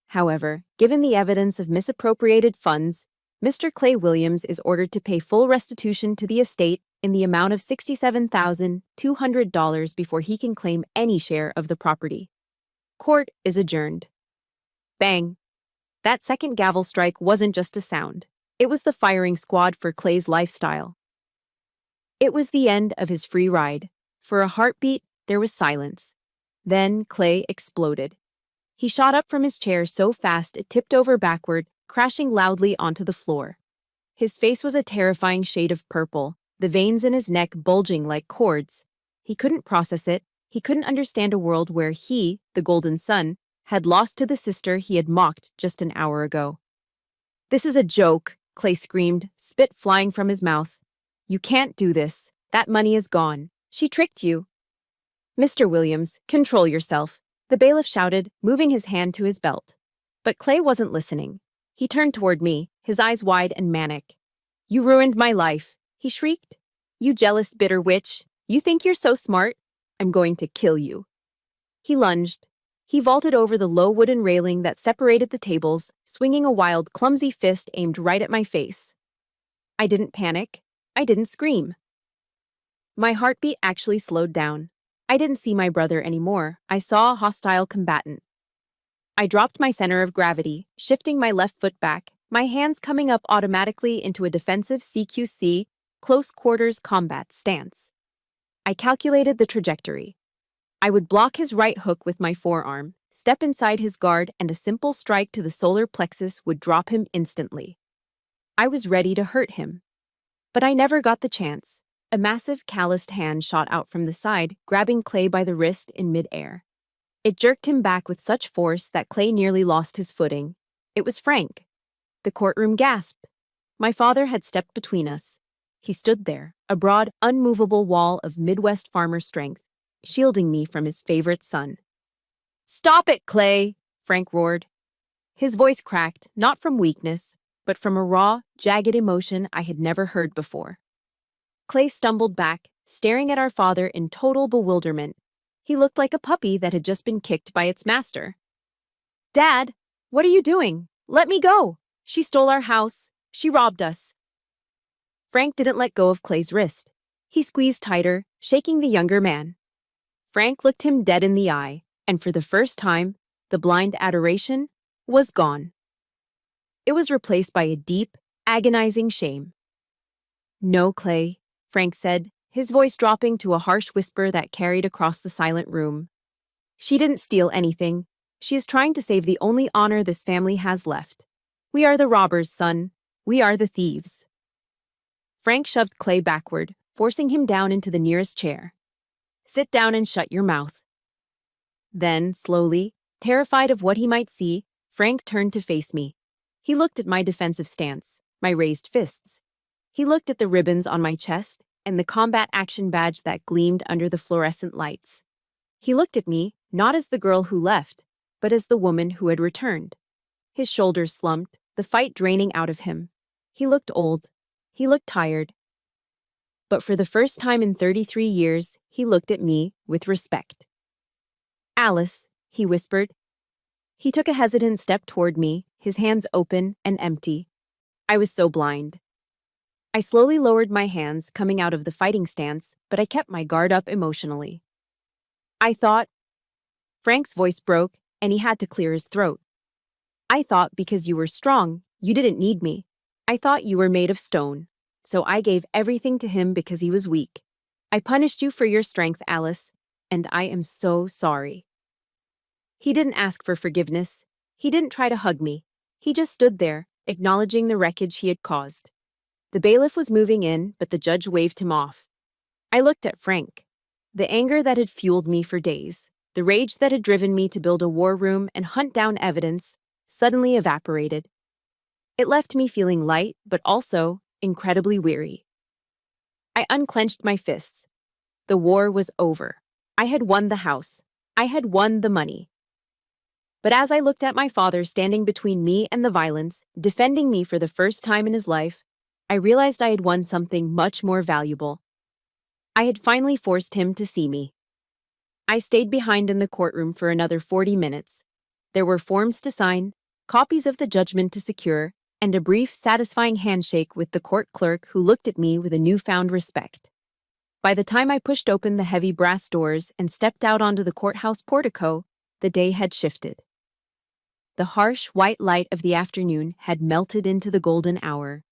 "However, given the evidence of misappropriated funds, Mr. Clay Williams is ordered to pay full restitution to the estate in the amount of $67,200 before he can claim any share of the property. Court is adjourned." Bang! That second gavel strike wasn't just a sound. It was the firing squad for Clay's lifestyle. It was the end of his free ride. For a heartbeat, there was silence. Then Clay exploded. He shot up from his chair so fast it tipped over backward, crashing loudly onto the floor. His face was a terrifying shade of purple, the veins in his neck bulging like cords. He couldn't process it. He couldn't understand a world where he, the golden son, had lost to the sister he had mocked just an hour ago. "This is a joke," Clay screamed, spit flying from his mouth. "You can't do this. That money is gone. She tricked you." "Mr. Williams, control yourself," the bailiff shouted, moving his hand to his belt. But Clay wasn't listening. He turned toward me, his eyes wide and manic. "You ruined my life," he shrieked. "You jealous, bitter witch. You think you're so smart? I'm going to kill you." He lunged. He vaulted over the low wooden railing that separated the tables, swinging a wild, clumsy fist aimed right at my face. I didn't panic. I didn't scream. My heartbeat actually slowed down. I didn't see my brother anymore. I saw a hostile combatant. I dropped my center of gravity, shifting my left foot back, my hands coming up automatically into a defensive CQC, close quarters combat stance. I calculated the trajectory. I would block his right hook with my forearm, step inside his guard, and a simple strike to the solar plexus would drop him instantly. I was ready to hurt him. But I never got the chance. A massive, calloused hand shot out from the side, grabbing Clay by the wrist in midair. It jerked him back with such force that Clay nearly lost his footing. It was Frank. The courtroom gasped. My father had stepped between us. He stood there, a broad, unmovable wall of Midwest farmer strength, shielding me from his favorite son. "Stop it, Clay!" Frank roared. His voice cracked, not from weakness, but from a raw, jagged emotion I had never heard before. Clay stumbled back, staring at our father in total bewilderment. He looked like a puppy that had just been kicked by its master. "Dad, what are you doing? Let me go! She stole our house. She robbed us." Frank didn't let go of Clay's wrist. He squeezed tighter, shaking the younger man. Frank looked him dead in the eye, and for the first time, the blind adoration was gone. It was replaced by a deep, agonizing shame. "No, Clay," Frank said, his voice dropping to a harsh whisper that carried across the silent room. She didn't steal anything. She is trying to save the only honor this family has left. We are the robbers, son. We are the thieves. Frank shoved Clay backward, forcing him down into the nearest chair. Sit down and shut your mouth. Then, slowly, terrified of what he might see, Frank turned to face me. He looked at my defensive stance, my raised fists. He looked at the ribbons on my chest and the combat action badge that gleamed under the fluorescent lights. He looked at me, not as the girl who left, but as the woman who had returned. His shoulders slumped, the fight draining out of him. He looked old. He looked tired. But for the first time in 33 years, he looked at me with respect. Alice, he whispered. He took a hesitant step toward me, his hands open and empty. I was so blind. I slowly lowered my hands, coming out of the fighting stance, but I kept my guard up emotionally. I thought... Frank's voice broke, and he had to clear his throat. I thought because you were strong, you didn't need me. I thought you were made of stone. So I gave everything to him because he was weak. I punished you for your strength, Alice, and I am so sorry. He didn't ask for forgiveness. He didn't try to hug me. He just stood there, acknowledging the wreckage he had caused. The bailiff was moving in, but the judge waved him off. I looked at Frank. The anger that had fueled me for days, the rage that had driven me to build a war room and hunt down evidence, suddenly evaporated. It left me feeling light, but also incredibly weary. I unclenched my fists. The war was over. I had won the house. I had won the money. But as I looked at my father standing between me and the violence, defending me for the first time in his life, I realized I had won something much more valuable. I had finally forced him to see me. I stayed behind in the courtroom for another 40 minutes. There were forms to sign, copies of the judgment to secure, and a brief, satisfying handshake with the court clerk who looked at me with a newfound respect. By the time I pushed open the heavy brass doors and stepped out onto the courthouse portico, the day had shifted. The harsh, white light of the afternoon had melted into the golden hour.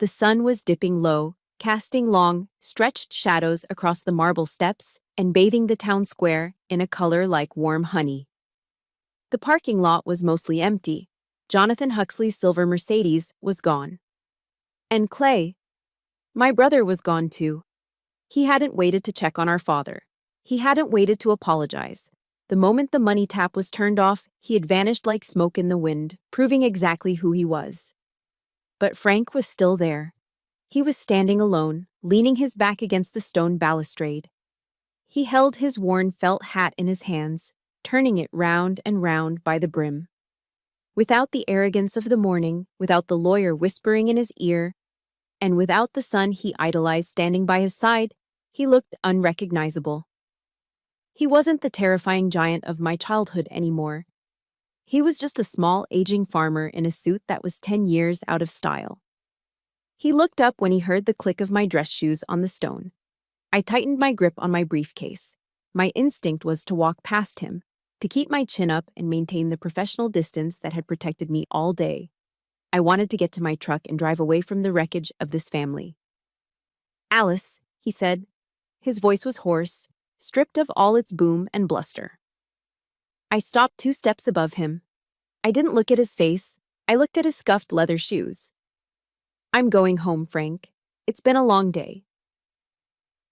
The sun was dipping low, casting long, stretched shadows across the marble steps and bathing the town square in a color like warm honey. The parking lot was mostly empty. Jonathan Huxley's silver Mercedes was gone. And Clay, my brother, was gone too. He hadn't waited to check on our father. He hadn't waited to apologize. The moment the money tap was turned off, he had vanished like smoke in the wind, proving exactly who he was. But Frank was still there. He was standing alone, leaning his back against the stone balustrade. He held his worn felt hat in his hands, turning it round and round by the brim. Without the arrogance of the morning, without the lawyer whispering in his ear, and without the son he idolized standing by his side, he looked unrecognizable. He wasn't the terrifying giant of my childhood anymore. He was just a small, aging farmer in a suit that was 10 years out of style. He looked up when he heard the click of my dress shoes on the stone. I tightened my grip on my briefcase. My instinct was to walk past him, to keep my chin up and maintain the professional distance that had protected me all day. I wanted to get to my truck and drive away from the wreckage of this family. Alice, he said. His voice was hoarse, stripped of all its boom and bluster. I stopped 2 steps above him. I didn't look at his face. I looked at his scuffed leather shoes. I'm going home, Frank. It's been a long day.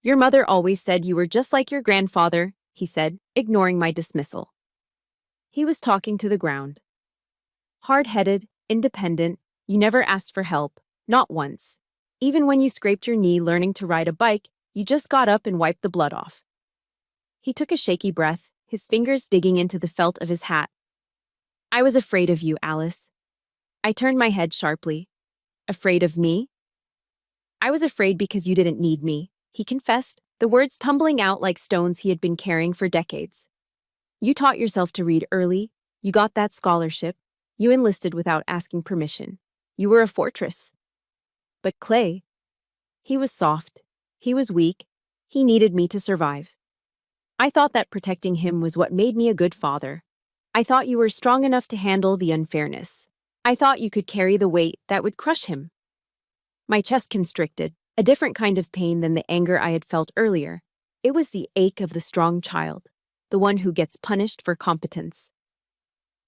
Your mother always said you were just like your grandfather, he said, ignoring my dismissal. He was talking to the ground. Hard-headed, independent, you never asked for help, not once. Even when you scraped your knee learning to ride a bike, you just got up and wiped the blood off. He took a shaky breath, his fingers digging into the felt of his hat. I was afraid of you, Alice. I turned my head sharply. Afraid of me? I was afraid because you didn't need me, he confessed, the words tumbling out like stones he had been carrying for decades. You taught yourself to read early. You got that scholarship. You enlisted without asking permission. You were a fortress. But Clay, he was soft. He was weak. He needed me to survive. I thought that protecting him was what made me a good father. I thought you were strong enough to handle the unfairness. I thought you could carry the weight that would crush him. My chest constricted. A different kind of pain than the anger I had felt earlier. It was the ache of the strong child, the one who gets punished for competence.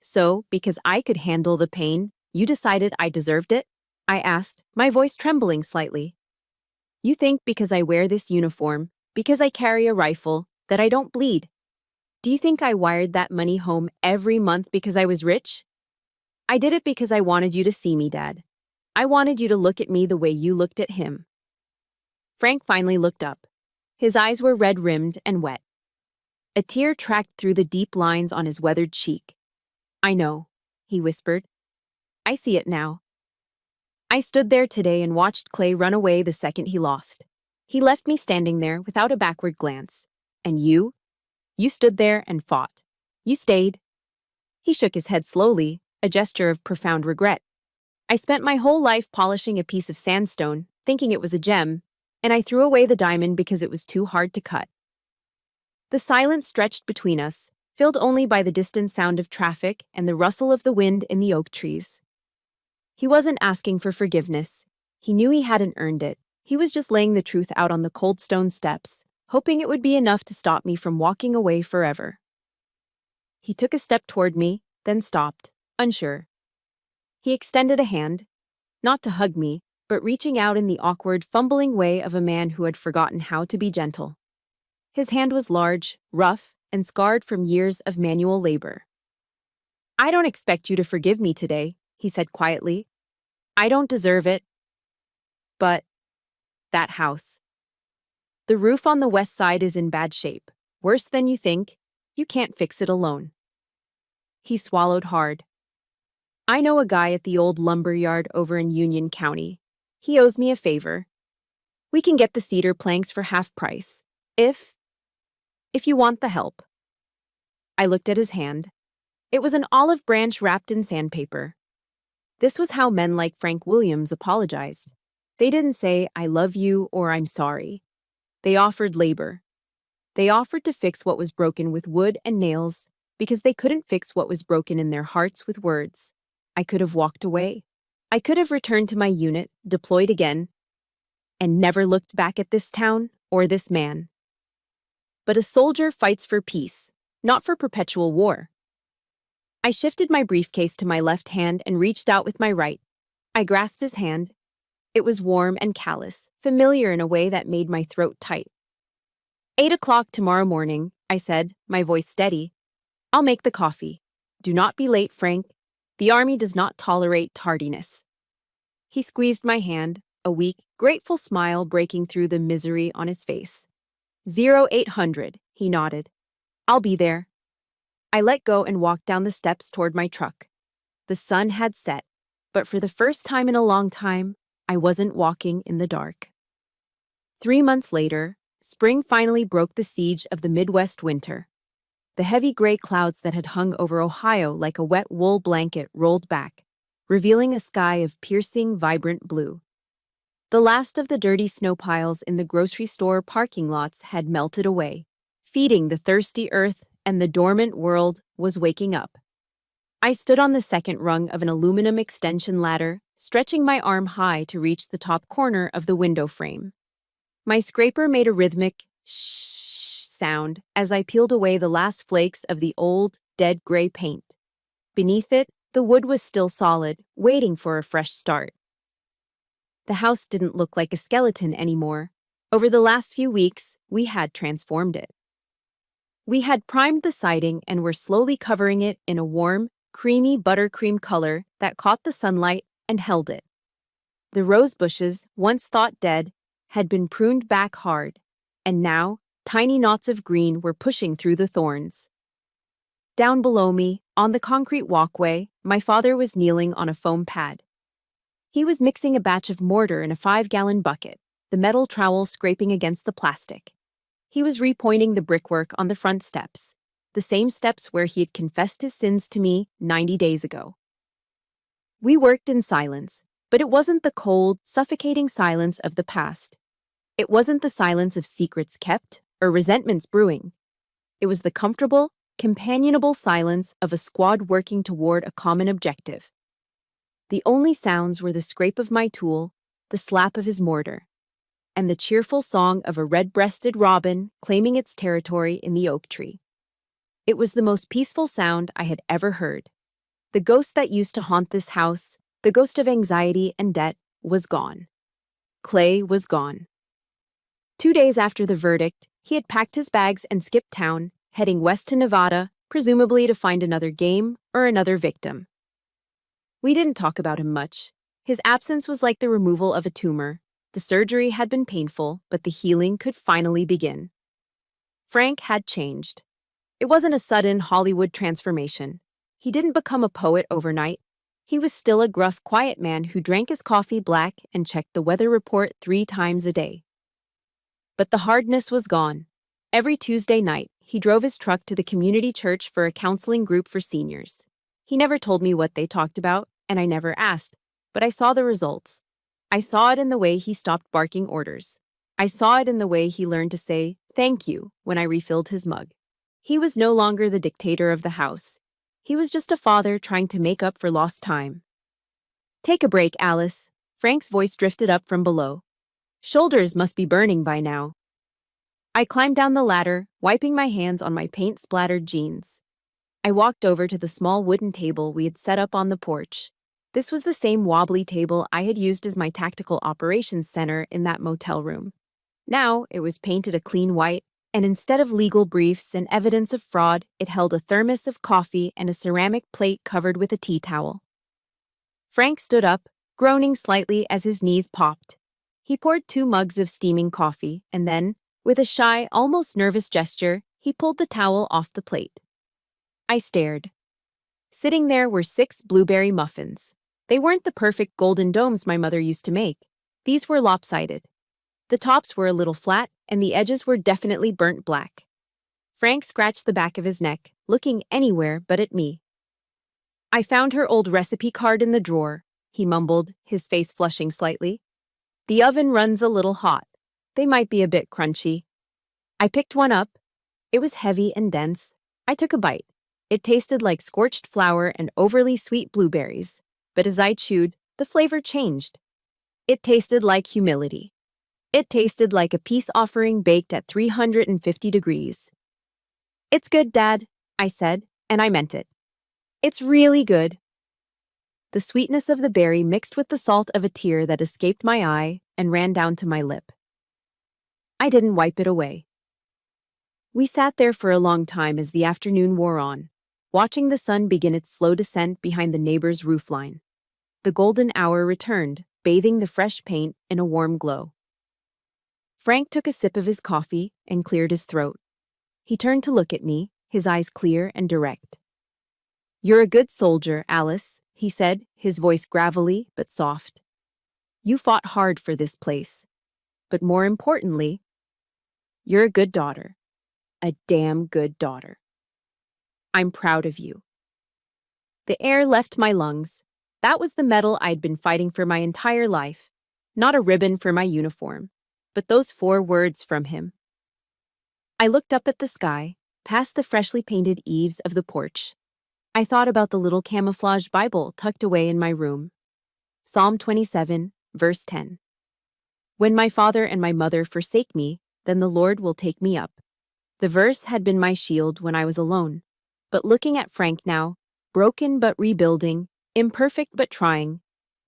So, because I could handle the pain, you decided I deserved it? I asked, my voice trembling slightly. You think because I wear this uniform, because I carry a rifle, that I don't bleed? Do you think I wired that money home every month because I was rich? I did it because I wanted you to see me, Dad. I wanted you to look at me the way you looked at him. Frank finally looked up. His eyes were red-rimmed and wet. A tear tracked through the deep lines on his weathered cheek. I know, he whispered. I see it now. I stood there today and watched Clay run away the second he lost. He left me standing there without a backward glance. And you? You stood there and fought. You stayed. He shook his head slowly, a gesture of profound regret. I spent my whole life polishing a piece of sandstone, thinking it was a gem, and I threw away the diamond because it was too hard to cut. The silence stretched between us, filled only by the distant sound of traffic and the rustle of the wind in the oak trees. He wasn't asking for forgiveness. He knew he hadn't earned it. He was just laying the truth out on the cold stone steps, hoping it would be enough to stop me from walking away forever. He took a step toward me, then stopped, unsure. He extended a hand, not to hug me, but reaching out in the awkward, fumbling way of a man who had forgotten how to be gentle. His hand was large, rough, and scarred from years of manual labor. I don't expect you to forgive me today, he said quietly. I don't deserve it. But that house. The roof on the west side is in bad shape, worse than you think. You can't fix it alone. He swallowed hard. I know a guy at the old lumber yard over in Union County. He owes me a favor. We can get the cedar planks for half price, if you want the help. I looked at his hand. It was an olive branch wrapped in sandpaper. This was how men like Frank Williams apologized. They didn't say, I love you or I'm sorry. They offered labor. They offered to fix what was broken with wood and nails because they couldn't fix what was broken in their hearts with words. I could have walked away. I could have returned to my unit, deployed again, and never looked back at this town or this man. But a soldier fights for peace, not for perpetual war. I shifted my briefcase to my left hand and reached out with my right. I grasped his hand. It was warm and callous, familiar in a way that made my throat tight. 8 o'clock tomorrow morning, I said, my voice steady. I'll make the coffee. Do not be late, Frank. The Army does not tolerate tardiness. He squeezed my hand, a weak, grateful smile breaking through the misery on his face. 0800, he nodded. I'll be there. I let go and walked down the steps toward my truck. The sun had set, but for the first time in a long time, I wasn't walking in the dark. 3 months later, spring finally broke the siege of the Midwest winter. The heavy gray clouds that had hung over Ohio like a wet wool blanket rolled back, revealing a sky of piercing, vibrant blue. The last of the dirty snow piles in the grocery store parking lots had melted away, feeding the thirsty earth, and the dormant world was waking up. I stood on the second rung of an aluminum extension ladder, stretching my arm high to reach the top corner of the window frame. My scraper made a rhythmic shh sound as I peeled away the last flakes of the old, dead gray paint. Beneath it, the wood was still solid, waiting for a fresh start. The house didn't look like a skeleton anymore. Over the last few weeks, we had transformed it. We had primed the siding and were slowly covering it in a warm, creamy buttercream color that caught the sunlight and held it. The rose bushes, once thought dead, had been pruned back hard, and now tiny knots of green were pushing through the thorns. Down below me, on the concrete walkway, my father was kneeling on a foam pad. He was mixing a batch of mortar in a 5-gallon bucket, the metal trowel scraping against the plastic. He was repointing the brickwork on the front steps, the same steps where he had confessed his sins to me 90 days ago. We worked in silence, but it wasn't the cold, suffocating silence of the past. It wasn't the silence of secrets kept or resentments brewing. It was the comfortable, companionable silence of a squad working toward a common objective. The only sounds were the scrape of my tool, the slap of his mortar. and the cheerful song of a red-breasted robin claiming its territory in the oak tree. It was the most peaceful sound I had ever heard. The ghost that used to haunt this house, the ghost of anxiety and debt, was gone. Clay was gone. 2 days after the verdict, he had packed his bags and skipped town, heading west to Nevada, presumably to find another game or another victim. We didn't talk about him much. His absence was like the removal of a tumor. The surgery had been painful, but the healing could finally begin. Frank had changed. It wasn't a sudden Hollywood transformation. He didn't become a poet overnight. He was still a gruff, quiet man who drank his coffee black and checked the weather report 3 times a day. But the hardness was gone. Every Tuesday night, he drove his truck to the community church for a counseling group for seniors. He never told me what they talked about, and I never asked, but I saw the results. I saw it in the way he stopped barking orders. I saw it in the way he learned to say, "Thank you," when I refilled his mug. He was no longer the dictator of the house. He was just a father trying to make up for lost time. "Take a break, Alice." Frank's voice drifted up from below. "Shoulders must be burning by now." I climbed down the ladder, wiping my hands on my paint-splattered jeans. I walked over to the small wooden table we had set up on the porch. This was the same wobbly table I had used as my tactical operations center in that motel room. Now it was painted a clean white, and instead of legal briefs and evidence of fraud, it held a thermos of coffee and a ceramic plate covered with a tea towel. Frank stood up, groaning slightly as his knees popped. He poured 2 mugs of steaming coffee, and then, with a shy, almost nervous gesture, he pulled the towel off the plate. I stared. Sitting there were 6 blueberry muffins. They weren't the perfect golden domes my mother used to make. These were lopsided. The tops were a little flat, and the edges were definitely burnt black. Frank scratched the back of his neck, looking anywhere but at me. "I found her old recipe card in the drawer," he mumbled, his face flushing slightly. "The oven runs a little hot. They might be a bit crunchy." I picked one up. It was heavy and dense. I took a bite. It tasted like scorched flour and overly sweet blueberries, but as I chewed, the flavor changed. It tasted like humility. It tasted like a peace offering baked at 350 degrees. "It's good, Dad," I said, and I meant it. "It's really good." The sweetness of the berry mixed with the salt of a tear that escaped my eye and ran down to my lip. I didn't wipe it away. We sat there for a long time as the afternoon wore on, watching the sun begin its slow descent behind the neighbor's roofline. The golden hour returned, bathing the fresh paint in a warm glow. Frank took a sip of his coffee and cleared his throat. He turned to look at me, his eyes clear and direct. "You're a good soldier, Alice," he said, his voice gravelly but soft. "You fought hard for this place. But more importantly, you're a good daughter. A damn good daughter. I'm proud of you." The air left my lungs. That was the medal I'd been fighting for my entire life. Not a ribbon for my uniform, but those 4 words from him. I looked up at the sky, past the freshly painted eaves of the porch. I thought about the little camouflage Bible tucked away in my room. Psalm 27, verse 10. "When my father and my mother forsake me, then the Lord will take me up." The verse had been my shield when I was alone. But looking at Frank now, broken but rebuilding, imperfect but trying,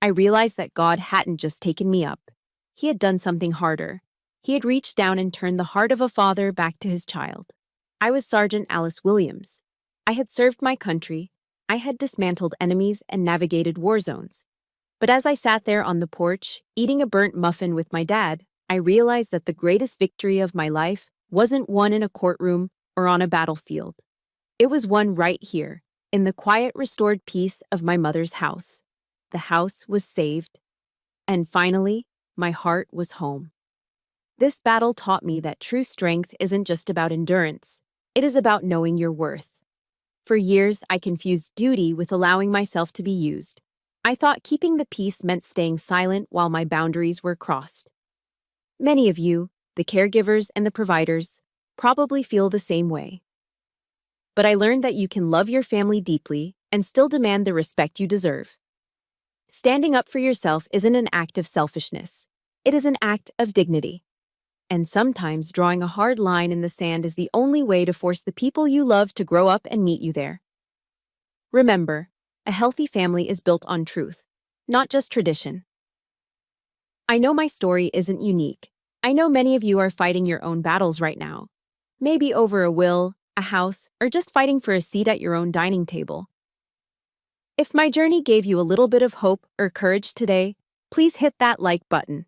I realized that God hadn't just taken me up. He had done something harder. He had reached down and turned the heart of a father back to his child. I was Sergeant Alice Williams. I had served my country. I had dismantled enemies and navigated war zones. But as I sat there on the porch, eating a burnt muffin with my dad, I realized that the greatest victory of my life wasn't won in a courtroom or on a battlefield. It was won right here, in the quiet, restored peace of my mother's house. The house was saved. And finally, my heart was home. This battle taught me that true strength isn't just about endurance. It is about knowing your worth. For years, I confused duty with allowing myself to be used. I thought keeping the peace meant staying silent while my boundaries were crossed. Many of you, the caregivers and the providers, probably feel the same way. But I learned that you can love your family deeply and still demand the respect you deserve. Standing up for yourself isn't an act of selfishness. It is an act of dignity. And sometimes drawing a hard line in the sand is the only way to force the people you love to grow up and meet you there. Remember, a healthy family is built on truth, not just tradition. I know my story isn't unique. I know many of you are fighting your own battles right now. Maybe over a will, a house, or just fighting for a seat at your own dining table. If my journey gave you a little bit of hope or courage today, please hit that like button.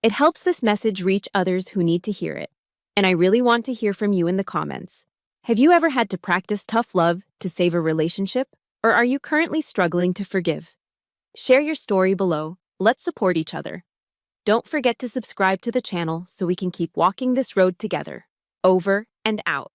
It helps this message reach others who need to hear it. And I really want to hear from you in the comments. Have you ever had to practice tough love to save a relationship? Or are you currently struggling to forgive? Share your story below. Let's support each other. Don't forget to subscribe to the channel so we can keep walking this road together. Over and out.